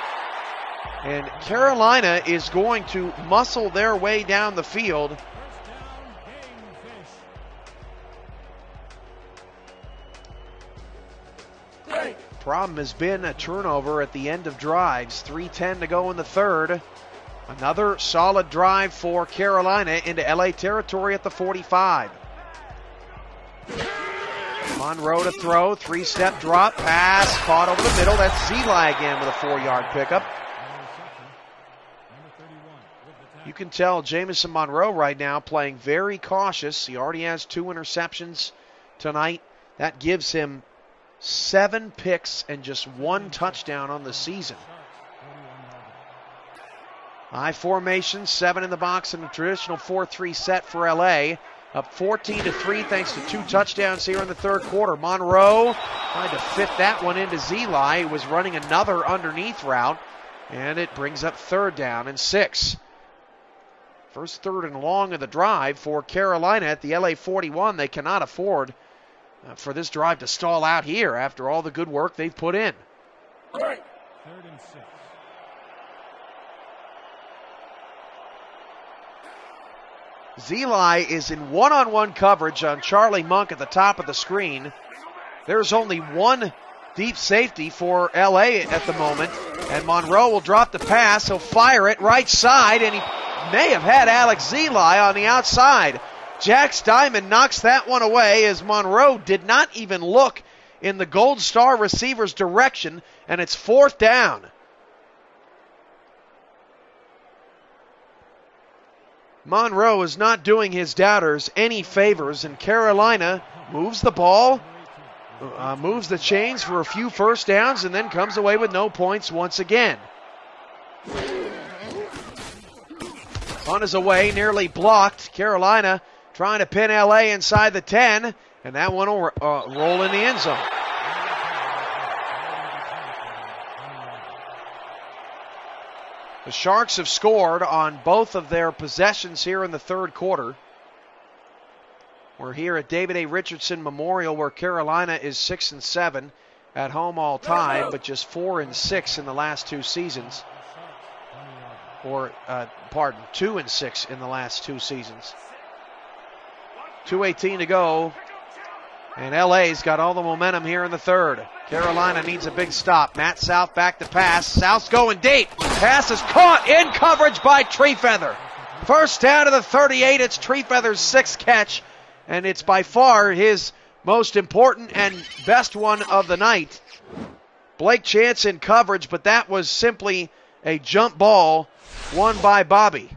And Carolina is going to muscle their way down the field. Problem has been a turnover at the end of drives. 3:10 to go in the third. Another solid drive for Carolina into LA territory at the 45. Monroe to throw, 3-step drop, pass, caught over the middle. That's Zeli again with a 4-yard pickup. You can tell Jamison Monroe right now playing very cautious. He already has 2 interceptions tonight. That gives him 7 picks and just 1 touchdown on the season. High formation, 7 in the box in a traditional 4-3 set for LA. Up 14-3 thanks to 2 touchdowns here in the third quarter. Monroe tried to fit that one into Zeli. He was running another underneath route, and it brings up 3rd down and 6. First 3rd and long of the drive for Carolina at the LA 41. They cannot afford for this drive to stall out here after all the good work they've put in. 3rd and 6. Zeli is in one-on-one coverage on Charlie Monk at the top of the screen. There's only 1 deep safety for LA at the moment, and Monroe will drop the pass. He'll fire it right side, and he may have had Alex Zeli on the outside. Jax Diamond knocks that one away as Monroe did not even look in the Gold Star receiver's direction, and it's 4th down. Monroe is not doing his doubters any favors, and Carolina moves the ball, moves the chains for a few first downs, and then comes away with no points once again. Punt is away, nearly blocked. Carolina trying to pin LA inside the 10, and that one will roll in the end zone. The Sharks have scored on both of their possessions here in the third quarter. We're here at David A. Richardson Memorial, where Carolina is 6-7 at home all time, but just 4-6 in the last 2 seasons. 2-6 in the last 2 seasons. 2:18 to go, and LA's got all the momentum here in the third. Carolina needs a big stop. Matt South back to pass. South's going deep. Pass is caught in coverage by Treefeather. First down to the 38. It's Treefeather's 6th catch, and it's by far his most important and best one of the night. Blake Chance in coverage, but that was simply a jump ball won by Bobby.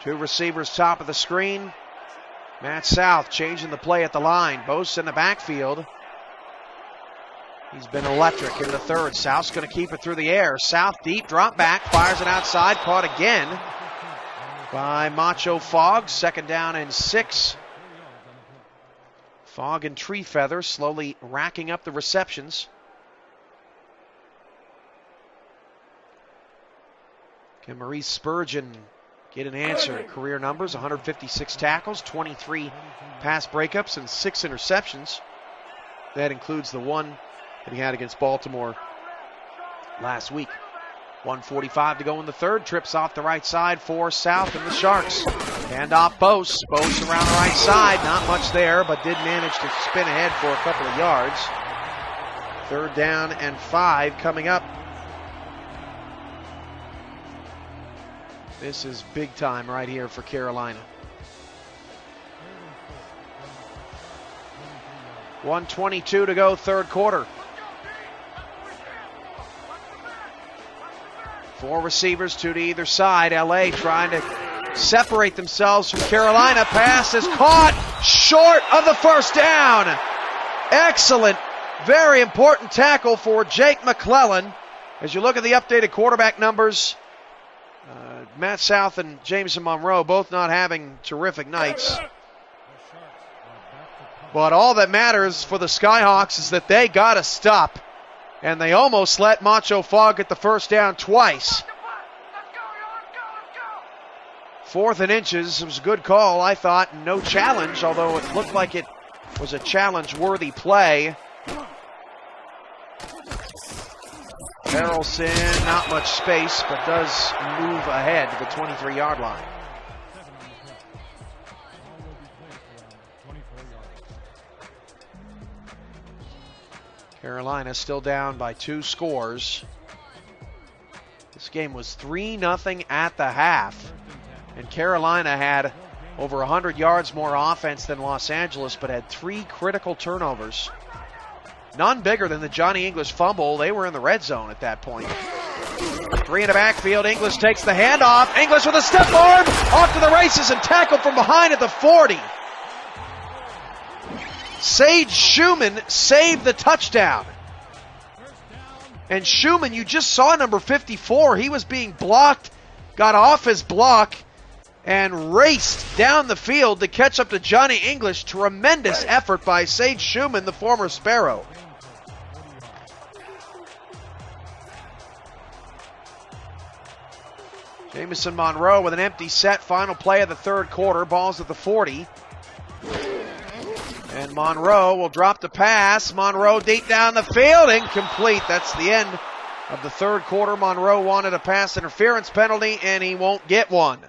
Two receivers top of the screen. Matt South changing the play at the line. Bose in the backfield. He's been electric in the third. South's going to keep it through the air. South deep, drop back, fires it outside, caught again by Macho Fogg. 2nd down and 6. Fogg and Treefeather slowly racking up the receptions. Can Maurice Spurgeon get an answer? Career numbers, 156 tackles, 23 pass breakups, and 6 interceptions. That includes the one that he had against Baltimore last week. 1:45 to go in the third. Trips off the right side for South and the Sharks. Hand off Bose. Bose around the right side. Not much there, but did manage to spin ahead for a couple of yards. 3rd down and 5 coming up. This is big time right here for Carolina. 1:22 to go, third quarter. 4 receivers, 2 to either side. LA trying to separate themselves from Carolina. Pass is caught short of the first down. Excellent Very important tackle for Jake McClellan. As you look at the updated quarterback numbers, Matt South and Jameson Monroe both not having terrific nights. But all that matters for the Skyhawks is that they got to stop. And they almost let Macho Fogg get the first down twice. 4th and inches. It was a good call, I thought. No challenge, although it looked like it was a challenge-worthy play. Harrelson, not much space, but does move ahead to the 23-yard line. Carolina still down by 2 scores. This game was 3-0 at the half. And Carolina had over 100 yards more offense than Los Angeles, but had 3 critical turnovers. None bigger than the Johnny English fumble. They were in the red zone at that point. 3 in the backfield. English takes the handoff. English with a step arm. Off to the races and tackled from behind at the 40. Sage Schumann saved the touchdown. And Schumann, you just saw number 54. He was being blocked, got off his block, and raced down the field to catch up to Johnny English. Tremendous effort by Sage Schumann, the former Sparrow. Jameson Monroe with an empty set. Final play of the 3rd quarter. Ball's at the 40. And Monroe will drop the pass. Monroe deep down the field. Incomplete. That's the end of the 3rd quarter. Monroe wanted a pass interference penalty, and he won't get one.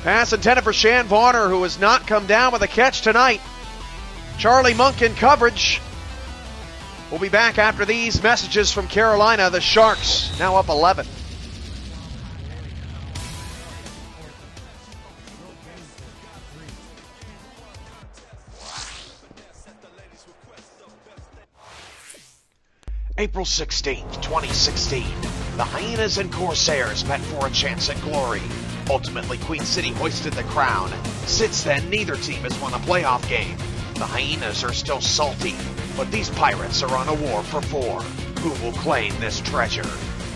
Pass intended for Shan Varner, who has not come down with a catch tonight. Charlie Monk in coverage. We'll be back after these messages from Carolina. The Sharks now up 11. April 16th, 2016. The Hyenas and Corsairs met for a chance at glory. Ultimately, Queen City hoisted the crown. Since then, neither team has won a playoff game. The Hyenas are still salty, but these Pirates are on a war for 4. Who will claim this treasure?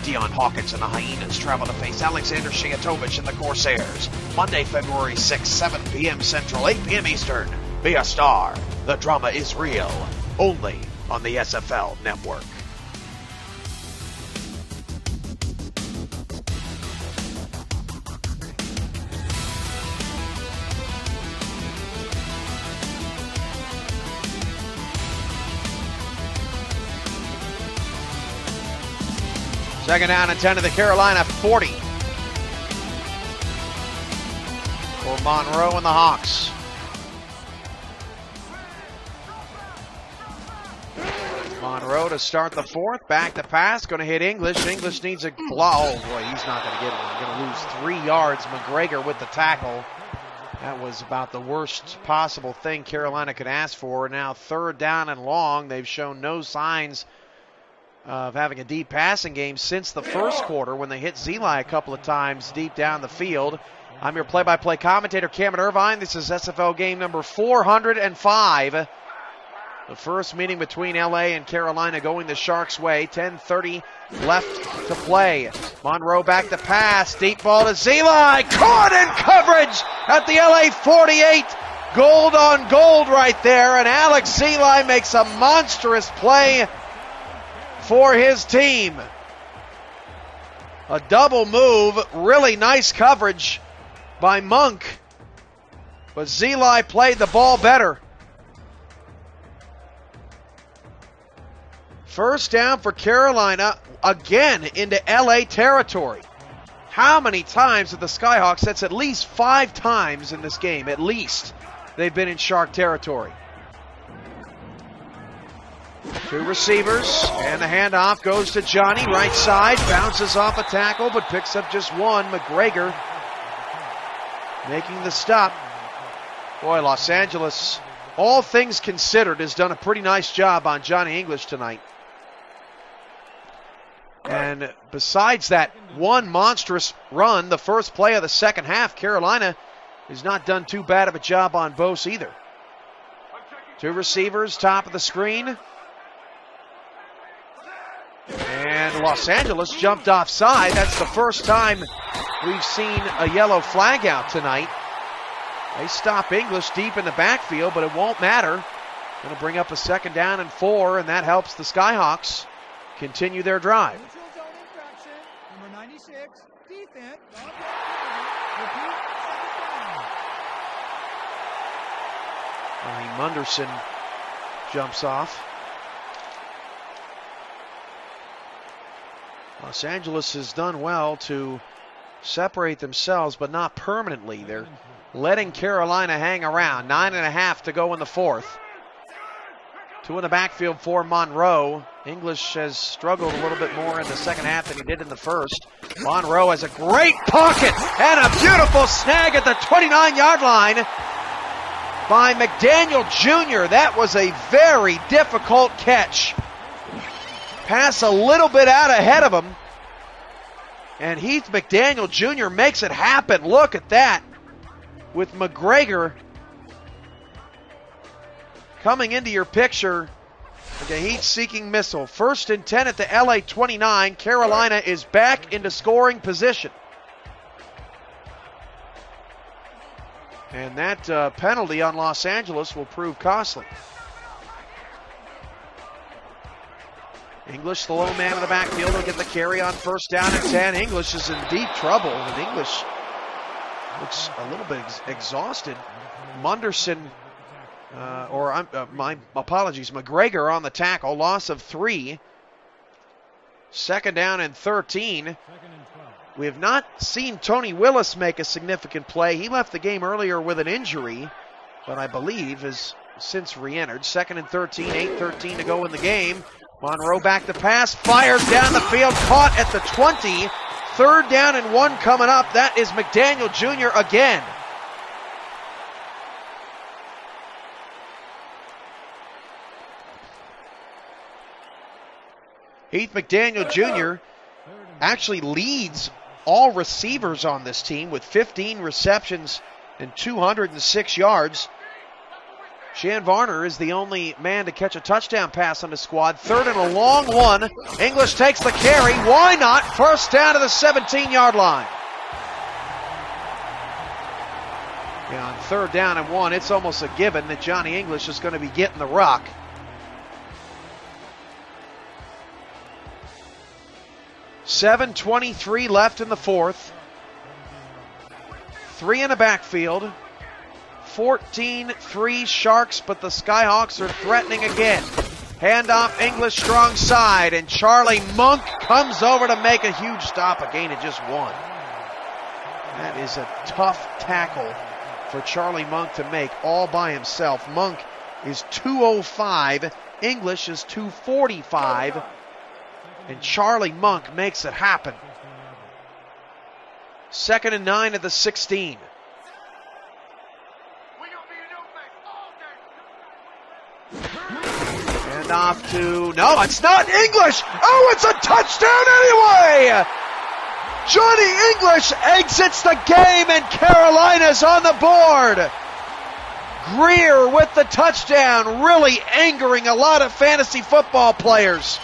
Dion Hawkins and the Hyenas travel to face Alexander Shiatovich and the Corsairs. Monday, February 6, 7 p.m. Central, 8 p.m. Eastern. Be a star. The drama is real. Only on the SFL Network. Second down and 10 to the Carolina 40. For Monroe and the Hawks. Monroe to start the 4th. Back to pass. Going to hit English. English needs a block. Oh, boy, he's not going to get one. Going to lose 3 yards. McGregor with the tackle. That was about the worst possible thing Carolina could ask for. Now 3rd down and long. They've shown no signs of having a deep passing game since the 1st quarter when they hit Zeli a couple of times deep down the field. I'm your play-by-play commentator, Cameron Irvine. This is SFL game number 405. The first meeting between LA and Carolina going the Sharks' way. 10:30 left to play. Monroe back to pass. Deep ball to Zeli. Caught in coverage at the LA 48. Gold on gold right there. And Alex Zeli makes a monstrous play for his team. A double move, really nice coverage by Monk, but Zeli played the ball better. First down for Carolina, again into LA territory. How many times have the Skyhawks? That's at least 5 times in this game, at least, they've been in Shark territory. 2 receivers, and the handoff goes to Johnny, right side, bounces off a tackle, but picks up just 1. McGregor making the stop. Boy, Los Angeles, all things considered, has done a pretty nice job on Johnny English tonight. And besides that one monstrous run, the first play of the second half, Carolina has not done too bad of a job on Bose either. Two receivers, top of the screen. And Los Angeles jumped offside. That's the first time we've seen a yellow flag out tonight. They stop English deep in the backfield, but it won't matter. Going to bring up a 2nd down and 4, and that helps the Skyhawks continue their drive. Neutral zone infraction, number 96, defense. Munderson jumps off. Los Angeles has done well to separate themselves, but not permanently. They're letting Carolina hang around. 9.5 to go in the 4th. 2 in the backfield for Monroe. English has struggled a little bit more in the second half than he did in the first. Monroe has a great pocket and a beautiful snag at the 29-yard line by McDaniel Jr. That was a very difficult catch. Pass a little bit out ahead of him. And Heath McDaniel Jr. makes it happen. Look at that. With McGregor coming into your picture. The heat-seeking missile. 1st and 10 at the LA 29. Carolina is back into scoring position. And that penalty on Los Angeles will prove costly. English, the low man in the backfield, will get the carry on 1st down and 10. English is in deep trouble, and English looks a little bit exhausted. Munderson, my apologies, McGregor on the tackle, loss of 3. 2nd down and 13. We have not seen Tony Willis make a significant play. He left the game earlier with an injury, but I believe has since re-entered. 2nd and 13, 8:13 to go in the game. Monroe back to pass, fires down the field, caught at the 20. 3rd down and 1 coming up. That is McDaniel Jr. again. Heath McDaniel Jr. actually leads all receivers on this team with 15 receptions and 206 yards. Shan Varner is the only man to catch a touchdown pass on the squad. 3rd and a long one. English takes the carry. Why not? 1st down to the 17-yard line. Yeah, on 3rd down and 1, it's almost a given that Johnny English is going to be getting the rock. $7:23 left in the 4th. 3 in the backfield. 14-3 Sharks, but the Skyhawks are threatening again. Handoff, English strong side, and Charlie Monk comes over to make a huge stop, a gain of just 1. That is a tough tackle for Charlie Monk to make all by himself. Monk is 205, English is 245, and Charlie Monk makes it happen. 2nd and 9 at the 16. And off to, no, it's not English. Oh, it's a touchdown anyway. Johnny English exits the game and Carolina's on the board. Greer with the touchdown, really angering a lot of fantasy football players.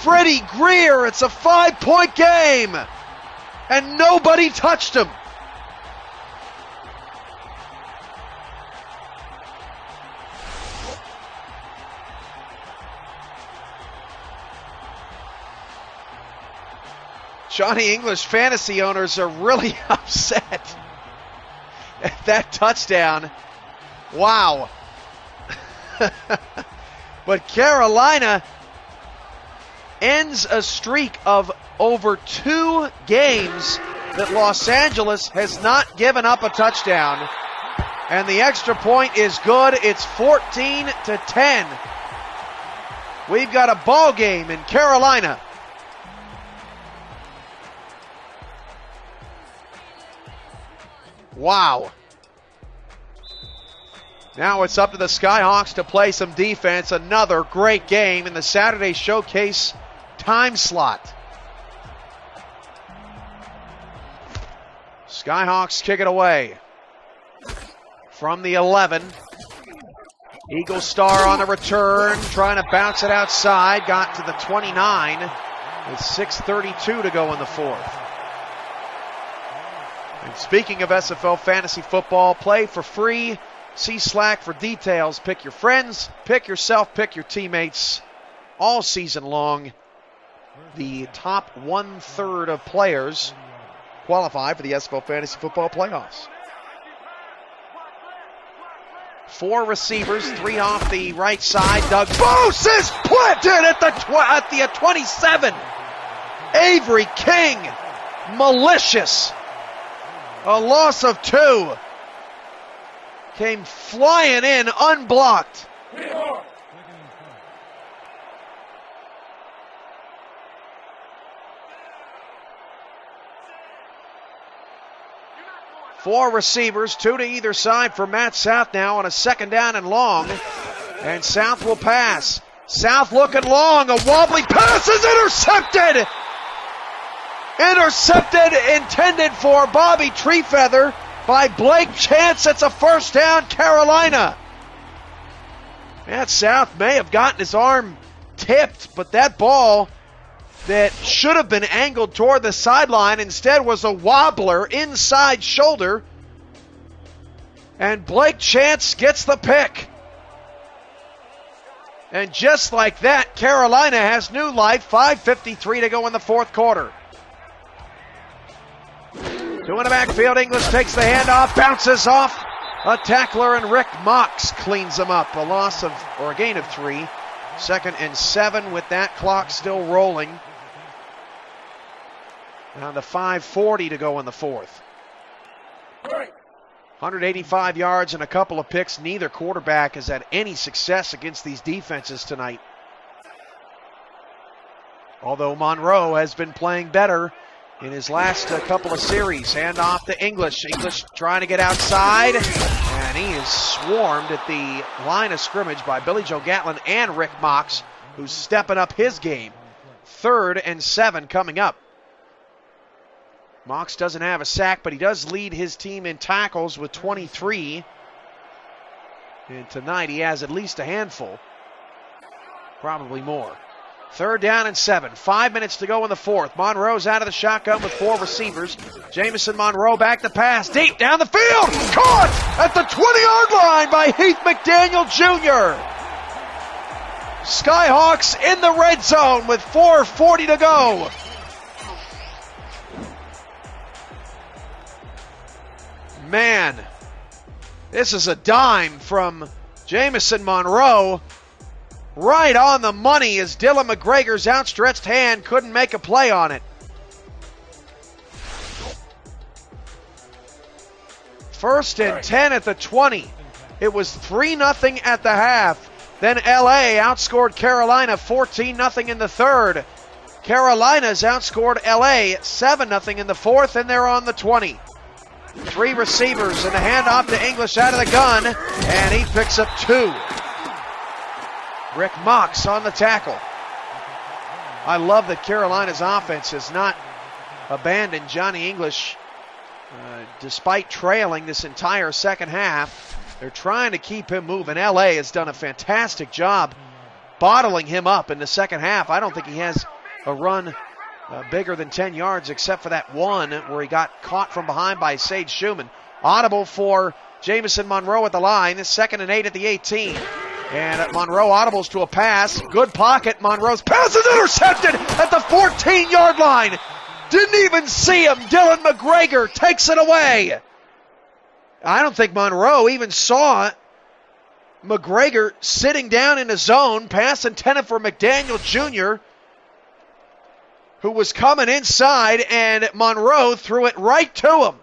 Freddie Greer, it's a 5-point game, and nobody touched him. Johnny English fantasy owners are really upset at that touchdown. Wow. But Carolina ends a streak of over 2 games that Los Angeles has not given up a touchdown. And the extra point is good. It's 14-10. We've got a ball game in Carolina. Wow. Now it's up to the Skyhawks to play some defense. Another great game in the Saturday Showcase time slot. Skyhawks kick it away from the 11. Eagle Star on the return, trying to bounce it outside. Got to the 29 with 6:32 to go in the fourth. And speaking of SFL fantasy football, play for free. See Slack for details. Pick your friends, pick yourself, pick your teammates all season long. The top 1/3 of players qualify for the SFL fantasy football playoffs. 4 receivers, 3 off the right side. Doug Bose is planted at the 27. Avery King, malicious. A loss of 2. Came flying in unblocked. 4 receivers, 2 to either side for Matt South now on a 2nd down and long. And South will pass. South looking long. A wobbly pass is intercepted. Intercepted, intended for Bobby Treefeather by Blake Chance. It's a 1st down, Carolina. Matt South may have gotten his arm tipped, but that ball that should have been angled toward the sideline instead was a wobbler inside shoulder. And Blake Chance gets the pick. And just like that, Carolina has new life. 5:53 to go in the 4th quarter. 2 in the backfield. English takes the handoff, bounces off a tackler, and Rick Mox cleans him up. A gain of 3. 2nd and 7 with that clock still rolling. Down to 5:40 to go in the 4th. 185 yards and a couple of picks. Neither quarterback has had any success against these defenses tonight. Although Monroe has been playing better in his last couple of series. Hand off to English. English trying to get outside. And he is swarmed at the line of scrimmage by Billy Joe Gatlin and Rick Mox, who's stepping up his game. 3rd and 7 coming up. Mox doesn't have a sack, but he does lead his team in tackles with 23. And tonight he has at least a handful. Probably more. 3rd down and 7. 5 minutes to go in the 4th. Monroe's out of the shotgun with 4 receivers. Jamison Monroe back to pass. Deep down the field. Caught at the 20-yard line by Heath McDaniel Jr. Skyhawks in the red zone with 4:40 to go. Man, this is a dime from Jamison Monroe. Right on the money as Dylan McGregor's outstretched hand couldn't make a play on it. 1st and 10 at the 20. It was 3-0 at the half. Then LA outscored Carolina 14-0 in the 3rd. Carolina's outscored LA 7-0 in the 4th, and they're on the 20. 3 receivers and a handoff to English out of the gun, and he picks up 2. Rick Mox on the tackle. I love that Carolina's offense has not abandoned Johnny English despite trailing this entire 2nd half. They're trying to keep him moving. LA has done a fantastic job bottling him up in the 2nd half. I don't think he has a run bigger than 10 yards except for that one where he got caught from behind by Sage Schumann. Audible for Jamison Monroe at the line. 2nd and 8 at the 18. And Monroe audibles to a pass. Good pocket. Monroe's pass is intercepted at the 14-yard line. Didn't even see him. Dylan McGregor takes it away. I don't think Monroe even saw McGregor sitting down in his zone. Pass intended for McDaniel Jr., who was coming inside, and Monroe threw it right to him.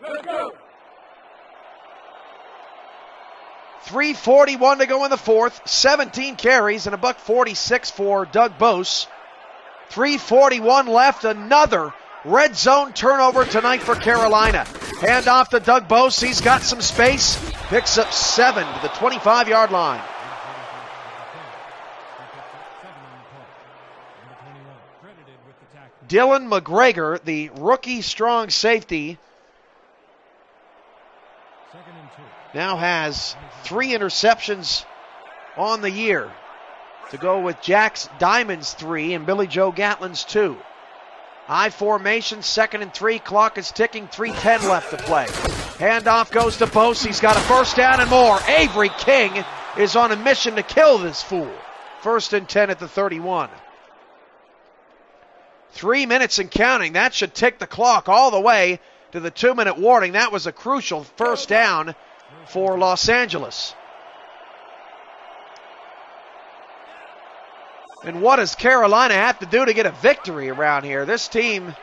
Let's go. 3:41 to go in the 4th. 17 carries and a $146 for Doug Bose. 3:41 left. Another red zone turnover tonight for Carolina. Hand off to Doug Bose. He's got some space. Picks up 7 to the 25-yard line. Dylan McGregor, the rookie strong safety, now has 3 interceptions on the year, to go with Jack's Diamond's 3 and Billy Joe Gatlin's 2. I formation, 2nd and 3. Clock is ticking, 3:10 left to play. Handoff goes to Bose. He's got a first down and more. Avery King is on a mission to kill this fool. 1st and 10 at the 31. 3 minutes and counting. That should tick the clock all the way to the 2-minute warning. That was a crucial first down for Los Angeles. And what does Carolina have to do to get a victory around here? This team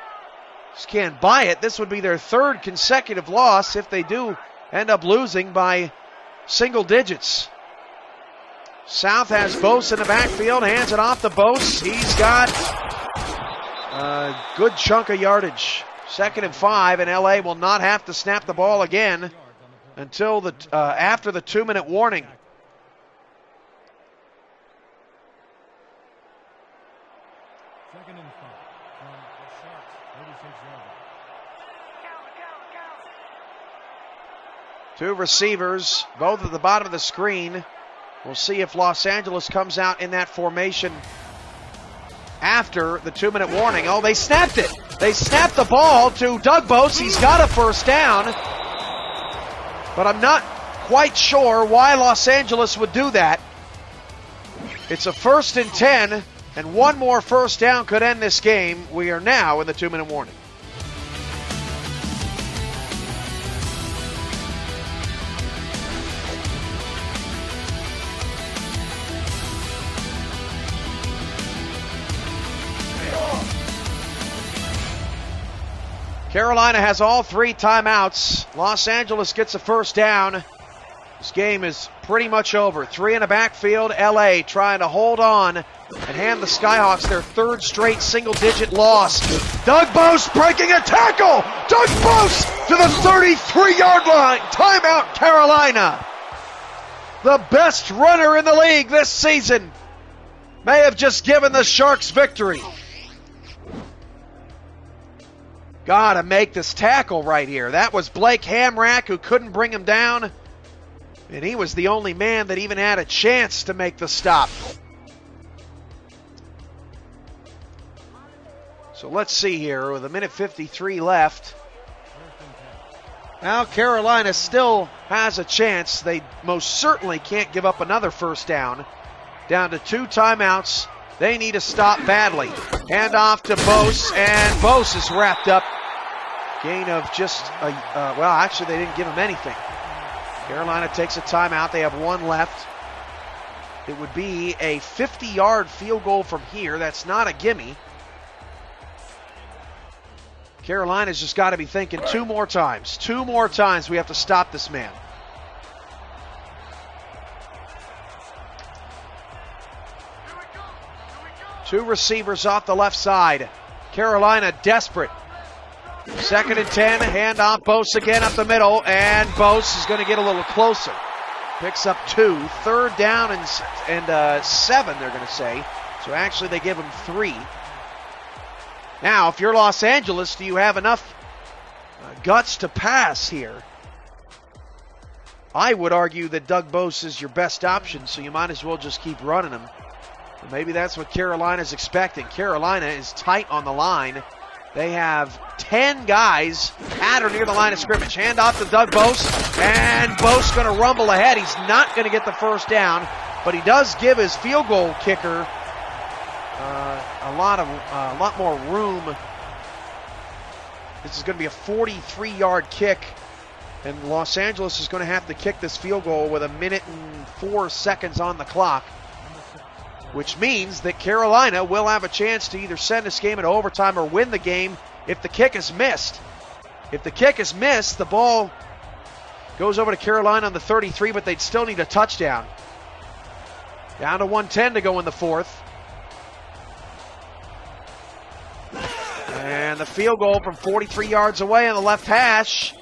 just can't buy it. This would be their 3rd consecutive loss if they do end up losing by single digits. South has Bose in the backfield, hands it off to Bose. He's got a good chunk of yardage. 2nd and 5, and LA will not have to snap the ball again until the after the 2-minute warning. Two receivers, both at the bottom of the screen. We'll see if Los Angeles comes out in that formation after the 2-minute warning. Oh, they snapped it. They snapped the ball to Doug Bose. He's got a first down. But I'm not quite sure why Los Angeles would do that. It's a 1st and 10, and one more first down could end this game. We are now in the 2-minute warning. Carolina has all 3 timeouts. Los Angeles gets a first down. This game is pretty much over. 3 in the backfield. LA trying to hold on and hand the Skyhawks their 3rd straight single-digit loss. Doug Bose breaking a tackle. Doug Bose to the 33-yard line. Timeout, Carolina. The best runner in the league this season may have just given the Sharks victory. Gotta make this tackle right here. That was Blake Hamrack who couldn't bring him down. And he was the only man that even had a chance to make the stop. So let's see here with 1:53 left. Now Carolina still has a chance. They most certainly can't give up another first down. Down to 2 timeouts. They need to stop badly. Hand off to Bose, and Bose is wrapped up. Gain of just, well, actually they didn't give him anything. Carolina takes a timeout. They have 1 left. It would be a 50-yard field goal from here. That's not a gimme. Carolina's just got to be thinking 2 more times. 2 more times we have to stop this man. Two receivers off the left side. Carolina desperate. 2nd and 10, handoff, Bose again up the middle, and Bose is going to get a little closer. Picks up 2, 3rd down and 7, they're going to say. So actually they give him 3. Now, if you're Los Angeles, do you have enough guts to pass here? I would argue that Doug Bose is your best option, so you might as well just keep running him. But maybe that's what Carolina's expecting. Carolina is tight on the line. They have 10 guys at or near the line of scrimmage. Hand off to Doug Bose, and Bose going to rumble ahead. He's not going to get the first down, but he does give his field goal kicker a lot more room. This is going to be a 43-yard kick, and Los Angeles is going to have to kick this field goal with 1:04 seconds on the clock, which means that Carolina will have a chance to either send this game into overtime or win the game if the kick is missed. If the kick is missed, the ball goes over to Carolina on the 33, but they'd still need a touchdown. Down to 1:10 to go in the 4th. And the field goal from 43 yards away on the left hash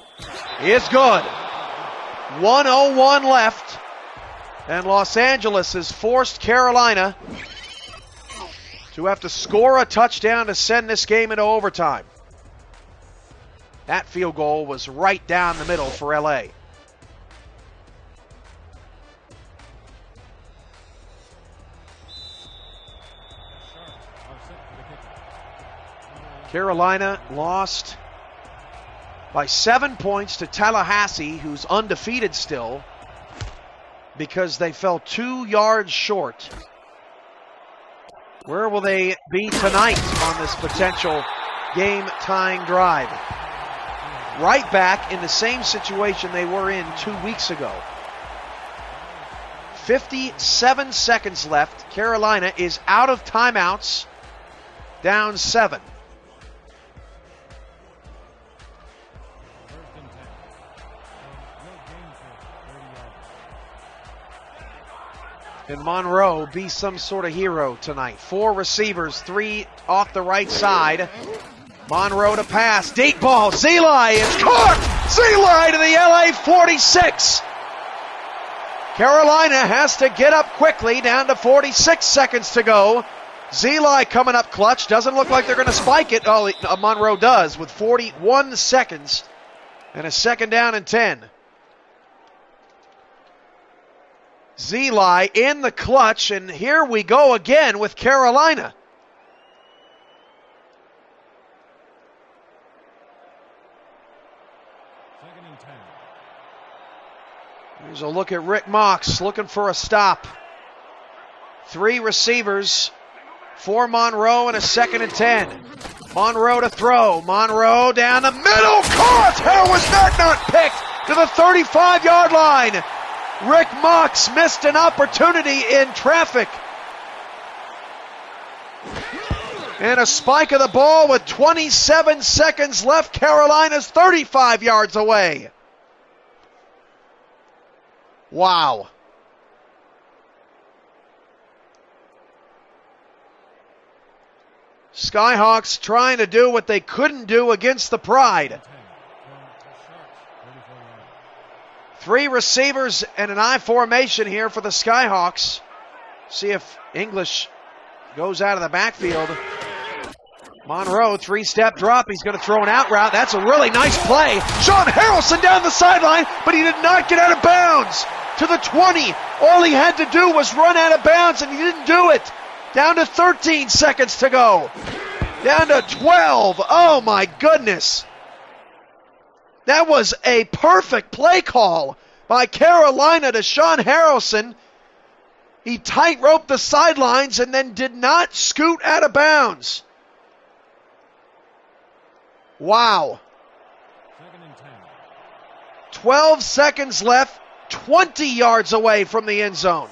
is good. 1:01 left. And Los Angeles has forced Carolina to have to score a touchdown to send this game into overtime. That field goal was right down the middle for LA. Carolina lost by 7 points to Tallahassee, who's undefeated still, because they fell 2 yards short. Where will they be tonight on this potential game-tying drive? Right back in the same situation they were in 2 weeks ago. 57 seconds left. Carolina is out of timeouts, down 7. Can Monroe be some sort of hero tonight? 4 receivers, 3 off the right side. Monroe to pass, deep ball, Zeli is caught! Zeli to the LA 46! Carolina has to get up quickly, down to 46 seconds to go. Zeli coming up clutch, doesn't look like they're going to spike it. Oh, Monroe does with 41 seconds and a 2nd down and 10. Zeli in the clutch, and here we go again with Carolina. Here's a look at Rick Mox looking for a stop. 3 receivers for Monroe and a 2nd and 10. Monroe to throw. Monroe down the middle. Caught! How was that not picked to the 35-yard line? Rick Mox missed an opportunity in traffic. And a spike of the ball with 27 seconds left. Carolina's 35 yards away. Wow. Skyhawks trying to do what they couldn't do against the Pride. 3 receivers and an I formation here for the Skyhawks. See if English goes out of the backfield. Monroe, 3-step drop. He's going to throw an out route. That's a really nice play. Sean Harrelson down the sideline, but he did not get out of bounds. To the 20. All he had to do was run out of bounds, and he didn't do it. Down to 13 seconds to go. Down to 12. Oh, my goodness. That was a perfect play call by Carolina to Sean Harrelson. He tight-roped the sidelines and then did not scoot out of bounds. Wow. 12 seconds left, 20 yards away from the end zone.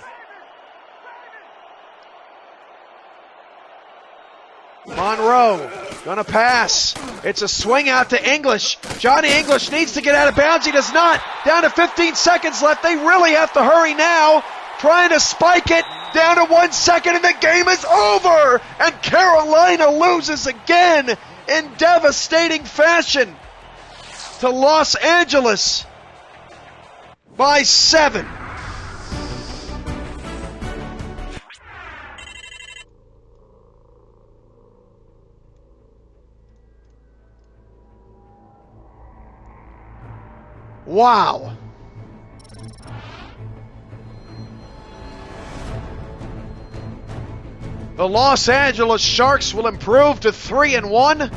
Monroe gonna pass. It's a swing out to English. Johnny English needs to get out of bounds. He does not. Down to 15 seconds left. They really have to hurry now. Trying to spike it. Down to 1 second and the game is over. And Carolina loses again in devastating fashion to Los Angeles by 7. Wow. The Los Angeles Sharks will improve to 3-1.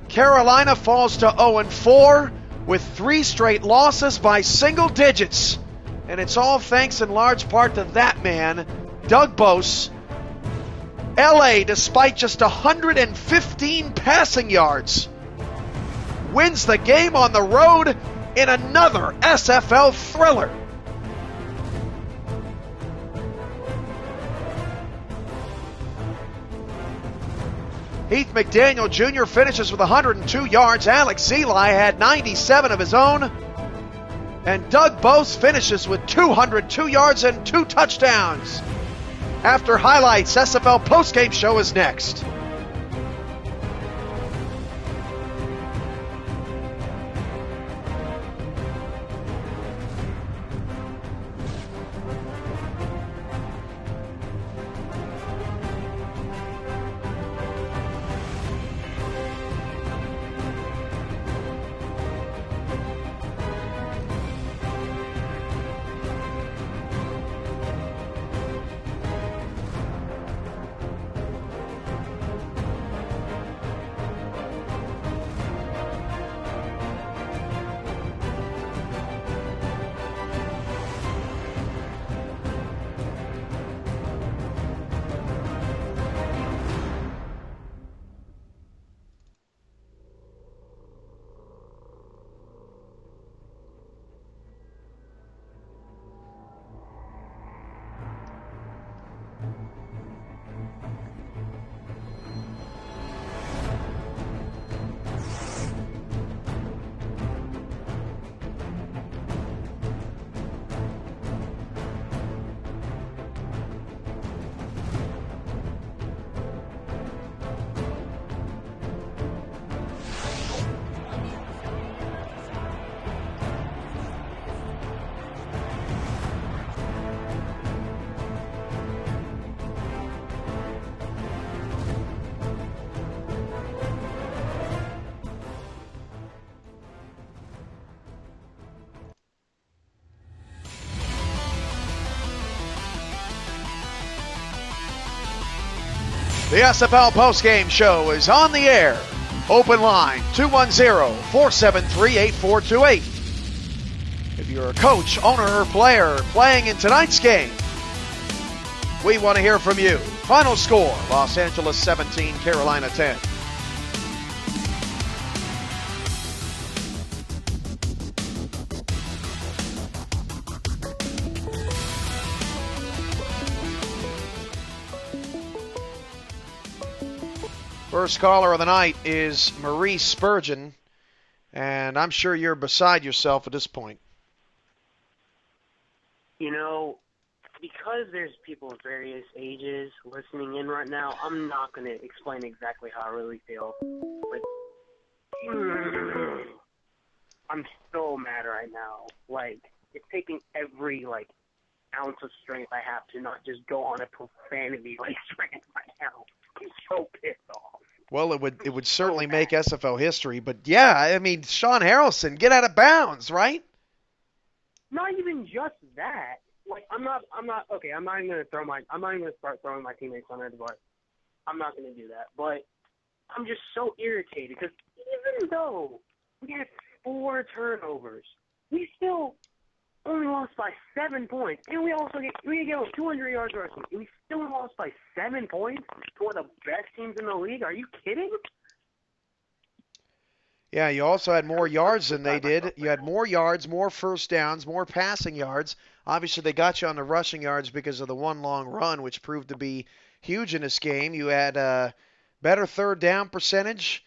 Carolina falls to 0-4 with 3 straight losses by single digits. And it's all thanks in large part to that man, Doug Bose. LA, despite just 115 passing yards, wins the game on the road in another SFL thriller. Heath McDaniel Jr. finishes with 102 yards. Alex Zeli had 97 of his own. And Doug Bose finishes with 202 yards and 2 touchdowns. After highlights, SFL postgame show is next. The SFL postgame show is on the air. Open line 210-473-8428. If you're a coach, owner, or player playing in tonight's game, we want to hear from you. Final score, Los Angeles 17, Carolina 10. First caller of the night is Marie Spurgeon, and I'm sure you're beside yourself at this point. You know, because there's people of various ages listening in right now, I'm not going to explain exactly how I really feel. But I'm so mad right now. Like, it's taking every, ounce of strength I have to not just go on a profanity strength right now. I'm so pissed off. Well, it would certainly make SFL history, but yeah, I mean, Sean Harrelson, get out of bounds, right? Not even just that. I'm not even gonna start throwing my teammates under the bus. I'm not gonna do that. But I'm just so irritated because even though we had 4 turnovers, we still only lost by 7 points, and we gave up 200 yards rushing, and we still lost by 7 points to one of the best teams in the league. Are you kidding? Yeah, you also had more yards than they did. You had more yards, more first downs, more passing yards. Obviously, they got you on the rushing yards because of the one long run, which proved to be huge in this game. You had better third down percentage.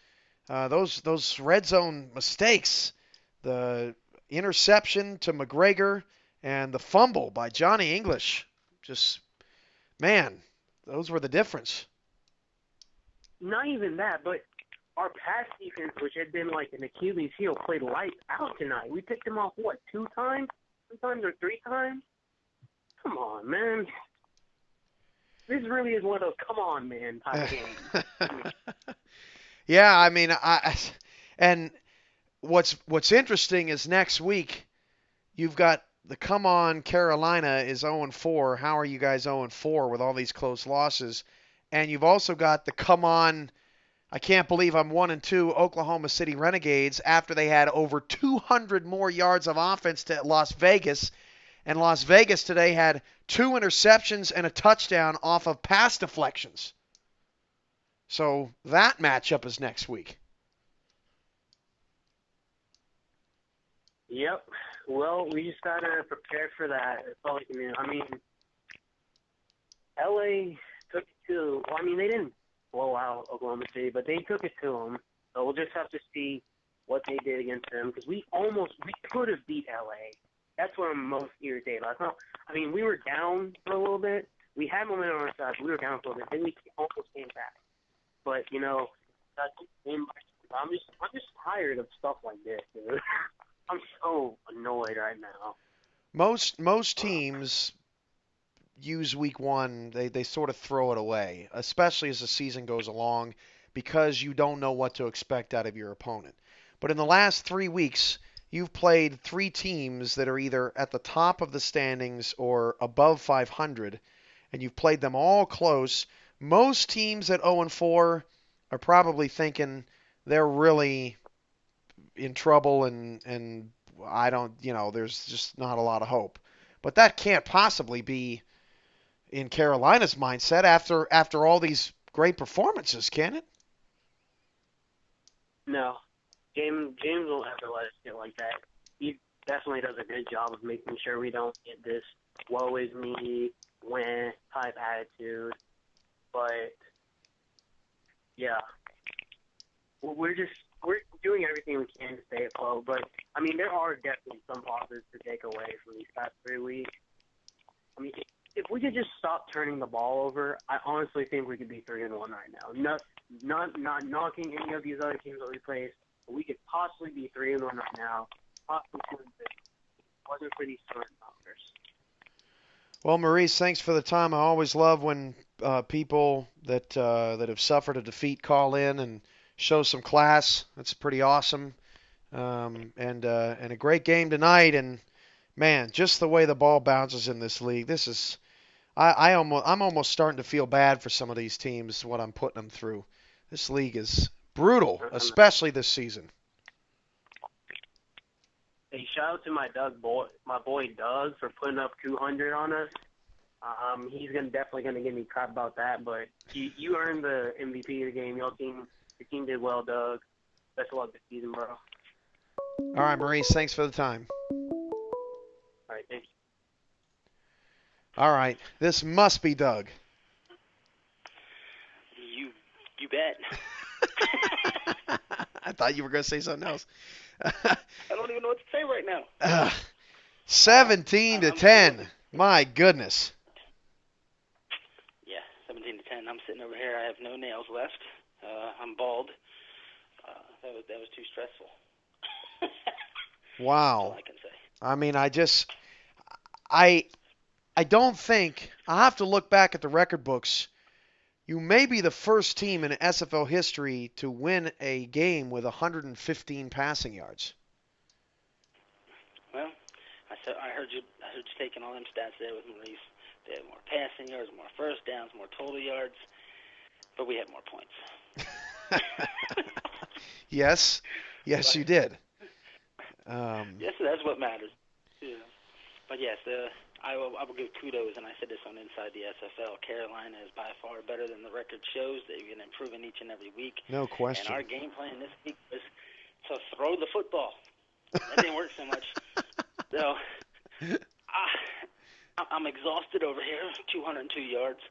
Those red zone mistakes, the interception to McGregor and the fumble by Johnny English, just, man, those were the difference. Not even that, but our pass defense, which had been like an Achilles heel, played lights out tonight. We picked them off, 2 times? 2 times or 3 times? Come on, man. This really is one of those come on, man type games. Yeah, I mean, and what's interesting is next week you've got the come on Carolina is 0-4. How are you guys 0-4 with all these close losses? And you've also got the come on, I can't believe I'm 1-2 Oklahoma City Renegades after they had over 200 more yards of offense to Las Vegas. And Las Vegas today had 2 interceptions and a touchdown off of pass deflections. So that matchup is next week. Yep. Well, we just got to prepare for that. That's all we can do. I mean, L.A. took it to – they didn't blow out Oklahoma City, but they took it to them. So we'll just have to see what they did against them because we could have beat L.A. That's what I'm most irritated about. We were down for a little bit. We had momentum on our side. We were down for a little bit. Then we almost came back. But, I'm just tired of stuff like this, dude. I'm so annoyed right now. Most teams use week 1, they sort of throw it away, especially as the season goes along, because you don't know what to expect out of your opponent. But in the last 3 weeks, you've played 3 teams that are either at the top of the standings or above 500, and you've played them all close. Most teams at 0-4 are probably thinking they're really in trouble and I don't, there's just not a lot of hope. But that can't possibly be in Carolina's mindset after all these great performances, can it? No. James won't ever let us get like that. He definitely does a good job of making sure we don't get this woe is me, wah type attitude. But, yeah. We're doing everything we can to stay afloat. But, there are definitely some positives to take away from these past 3 weeks. If we could just stop turning the ball over, I honestly think we could be 3-1 right now. Not knocking any of these other teams that we faced, but we could possibly be 3-1 right now. Possibly 2-6. Wasn't for these current numbers. Well, Maurice, thanks for the time. I always love when people that have suffered a defeat call in and show some class. That's pretty awesome. And a great game tonight. And man, just the way the ball bounces in this league, this is I'm almost starting to feel bad for some of these teams, what I'm putting them through. This league is brutal, especially this season. Hey, shout out to my boy Doug for putting up 200 on us. He's definitely gonna give me crap about that, but you earned the MVP of the game. Your team did well, Doug. Best of luck this season, bro. All right, Maurice, thanks for the time. All right, thank you. All right, this must be Doug. You bet. I thought you were going to say something else. I don't even know what to say right now. 17 to 10. My goodness. Yeah, 17 to 10. I'm sitting over here. I have no nails left. I'm bald. That was too stressful. Wow. That's all I can say. I mean, I don't think, I'll have to look back at the record books. You may be the first team in SFL history to win a game with 115 passing yards. Well, I heard you taking all them stats there with Maurice. They had more passing yards, more first downs, more total yards, but we had more points. Yes, you did. Yes, that's what matters. Yeah. But yes, I will give kudos, and I said this on Inside the SFL. Carolina is by far better than the record shows. They've been improving each and every week. No question. And our game plan this week was to throw the football. That didn't work so much. So I'm exhausted over here, 202 yards,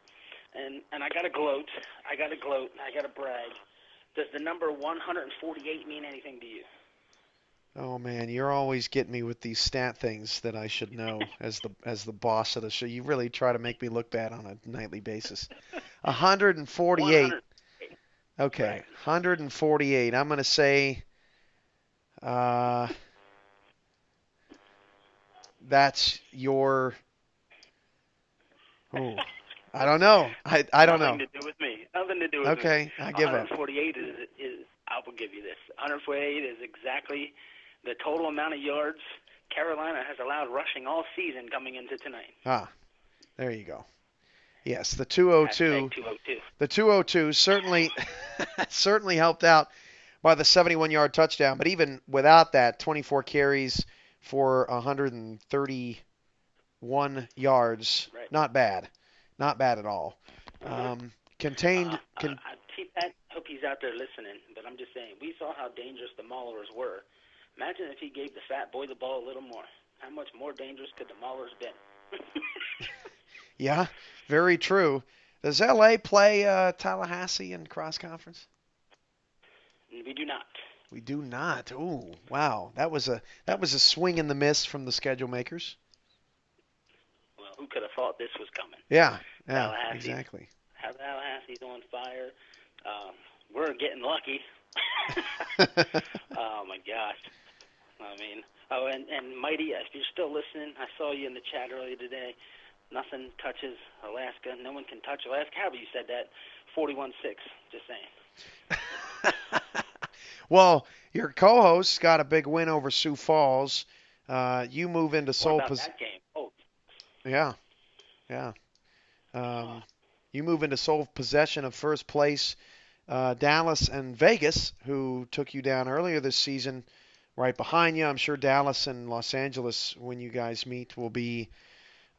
and I got to gloat. I got to brag. Does the number 148 mean anything to you? Oh man, you're always getting me with these stat things that I should know as the boss of the show. You really try to make me look bad on a nightly basis. 148. Okay, right. 148. I'm going to say that's your I don't know. I don't know. Nothing to do with me. Nothing to do with me. Okay, I give up. 148 is I will give you this. 148 is exactly the total amount of yards Carolina has allowed rushing all season coming into tonight. Ah, there you go. Yes, the 202. 202. The 202 certainly helped out by the 71-yard touchdown. But even without that, 24 carries for 131 yards. Right. Not bad. Not bad at all. Contained. I hope he's out there listening, but I'm just saying, we saw how dangerous the Maulers were. Imagine if he gave the fat boy the ball a little more. How much more dangerous could the Maulers been? Yeah, very true. Does LA play Tallahassee in cross conference? We do not. We do not. Ooh, wow. That was a swing and the miss from the schedule makers. Well, who could have thought this was coming? Yeah, exactly. Tallahassee's on fire. We're getting lucky. Oh my gosh. I mean, and Mighty, if you're still listening, I saw you in the chat earlier today. Nothing touches Alaska. No one can touch Alaska. However you said that. 41-6. Just saying. Well, your co-host got a big win over Sioux Falls. You move into sole position. That game? Oh. Yeah. You move into sole possession of first place. Dallas and Vegas, who took you down earlier this season, right behind you. I'm sure Dallas and Los Angeles, when you guys meet, will be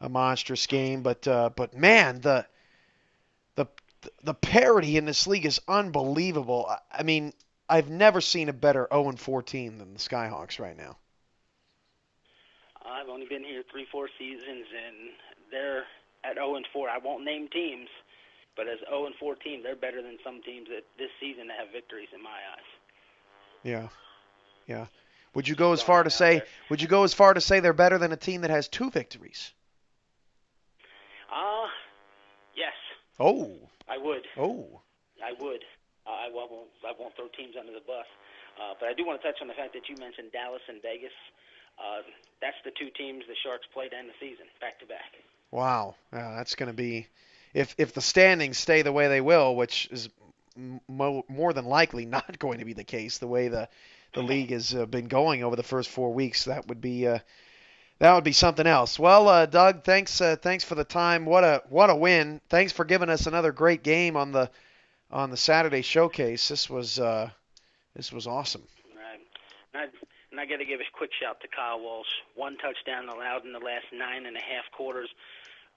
a monstrous game. But man, the parity in this league is unbelievable. I mean, I've never seen a better 0-4 team than the Skyhawks right now. I've only been here 3-4 seasons, and they're at 0-4. I won't name teams, but as 0-4 team, they're better than some teams that this season that have victories in my eyes. Yeah. Would you go as far to say they're better than a team that has 2 victories? Yes. Oh. I would. Oh. I would. I won't throw teams under the bus. But I do want to touch on the fact that you mentioned Dallas and Vegas. That's the 2 teams the Sharks played to end the season, back to back. Wow. That's going to be, if the standings stay the way they will, which is more than likely not going to be the case, the way the league has been going over the first 4 weeks, that would be That would be something else. Well, Doug, thanks for the time. What a win. Thanks for giving us another great game on the Saturday showcase. This was awesome. Right. And I got to give a quick shout to Kyle Walsh. 1 touchdown allowed in the last 9.5 quarters.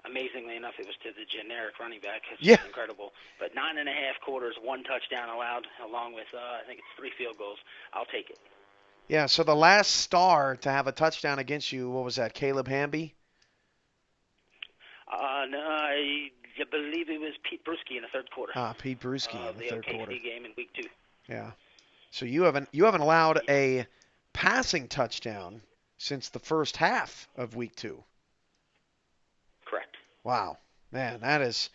Amazingly enough, it was to the generic running back. It's incredible. But 9.5 quarters, 1 touchdown allowed, along with I think it's 3 field goals. I'll take it. Yeah, so the last star to have a touchdown against you, what was that, Caleb Hamby? No, I believe it was Pete Bruschi in the third quarter. Pete Bruschi in the third quarter. The OKC game in week 2. Yeah. So you haven't allowed a passing touchdown since the first half of week 2. Correct. Wow. Man, that is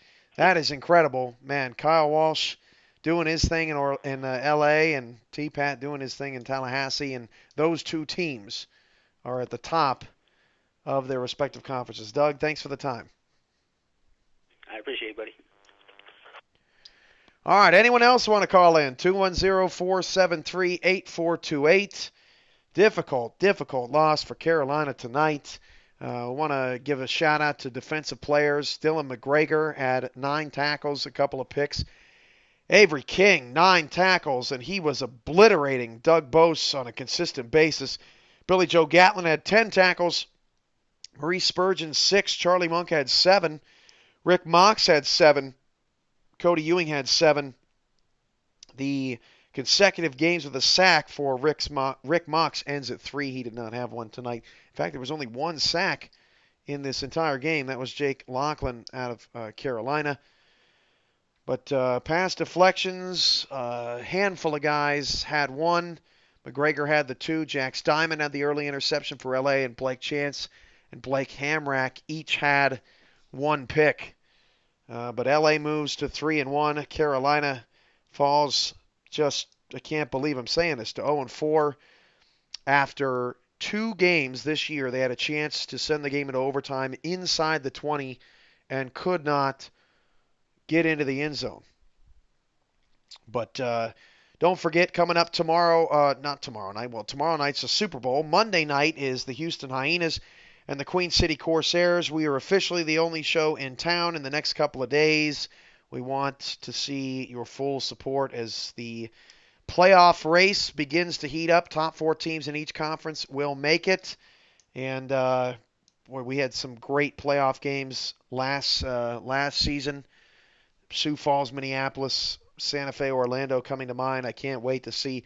incredible. Man, Kyle Walsh doing his thing in L.A. and T-Pat doing his thing in Tallahassee, and those two teams are at the top of their respective conferences. Doug, thanks for the time. I appreciate it, buddy. All right, anyone else want to call in? 210-473-8428. Difficult loss for Carolina tonight. I want to give a shout-out to defensive players. Dylan McGregor had 9 tackles, a couple of picks. Avery King, 9 tackles, and he was obliterating Doug Bose on a consistent basis. Billy Joe Gatlin had 10 tackles. Maurice Spurgeon, 6. Charlie Monk had 7. Rick Mox had 7. Cody Ewing had 7. The consecutive games with a sack for Rick Mox ends at 3. He did not have one tonight. In fact, there was only 1 sack in this entire game. That was Jake Lachlan out of Carolina. But pass deflections, a handful of guys had 1. McGregor had the 2. Jack Steinman had the early interception for L.A., and Blake Chance and Blake Hamrack each had 1 pick. But L.A. moves to 3-1. Carolina falls I can't believe I'm saying this, to 0-4. After 2 games this year, they had a chance to send the game into overtime inside the 20 and could not get into the end zone. But don't forget, coming up tomorrow, not tomorrow night, well, tomorrow night's the Super Bowl. Monday night is the Houston Hyenas and the Queen City Corsairs. We are officially the only show in town in the next couple of days. We want to see your full support as the playoff race begins to heat up. Top 4 teams in each conference will make it. And we had some great playoff games last season. Sioux Falls, Minneapolis, Santa Fe, Orlando coming to mind. I can't wait to see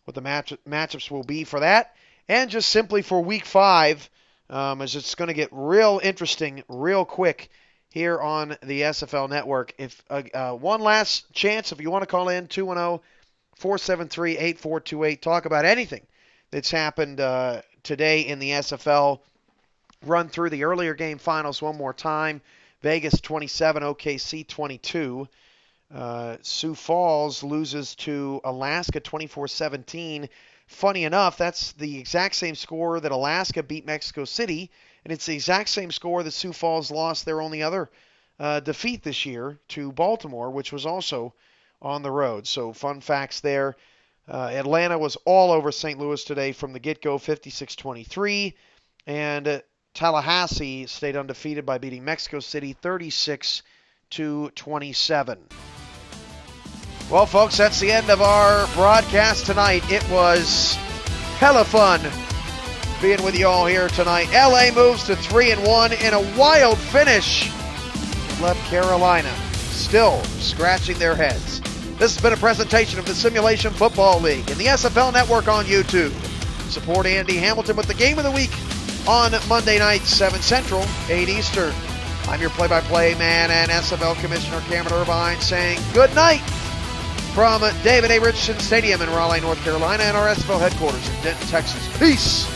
what the matchups will be for that. And just simply for Week 5, as it's going to get real interesting real quick here on the SFL Network. If one last chance, if you want to call in, 210-473-8428. Talk about anything that's happened today in the SFL. Run through the earlier game finals one more time. Vegas 27, OKC 22. Sioux Falls loses to Alaska 24-17. Funny enough, that's the exact same score that Alaska beat Mexico City, and it's the exact same score that Sioux Falls lost their only other defeat this year to Baltimore, which was also on the road. So fun facts there. Atlanta was all over St. Louis today from the get-go, 56-23, and Tallahassee stayed undefeated by beating Mexico City 36-27. Well, folks, that's the end of our broadcast tonight. It was hella fun being with you all here tonight. LA moves to 3-1 in a wild finish. Left Carolina still scratching their heads. This has been a presentation of the Simulation Football League and the SFL Network on YouTube. Support Andy Hamilton with the Game of the Week on Monday night, 7 Central, 8 Eastern. I'm your play-by-play man and SFL Commissioner Cameron Irvine saying good night from David A. Richardson Stadium in Raleigh, North Carolina, and our SFL headquarters in Denton, Texas. Peace!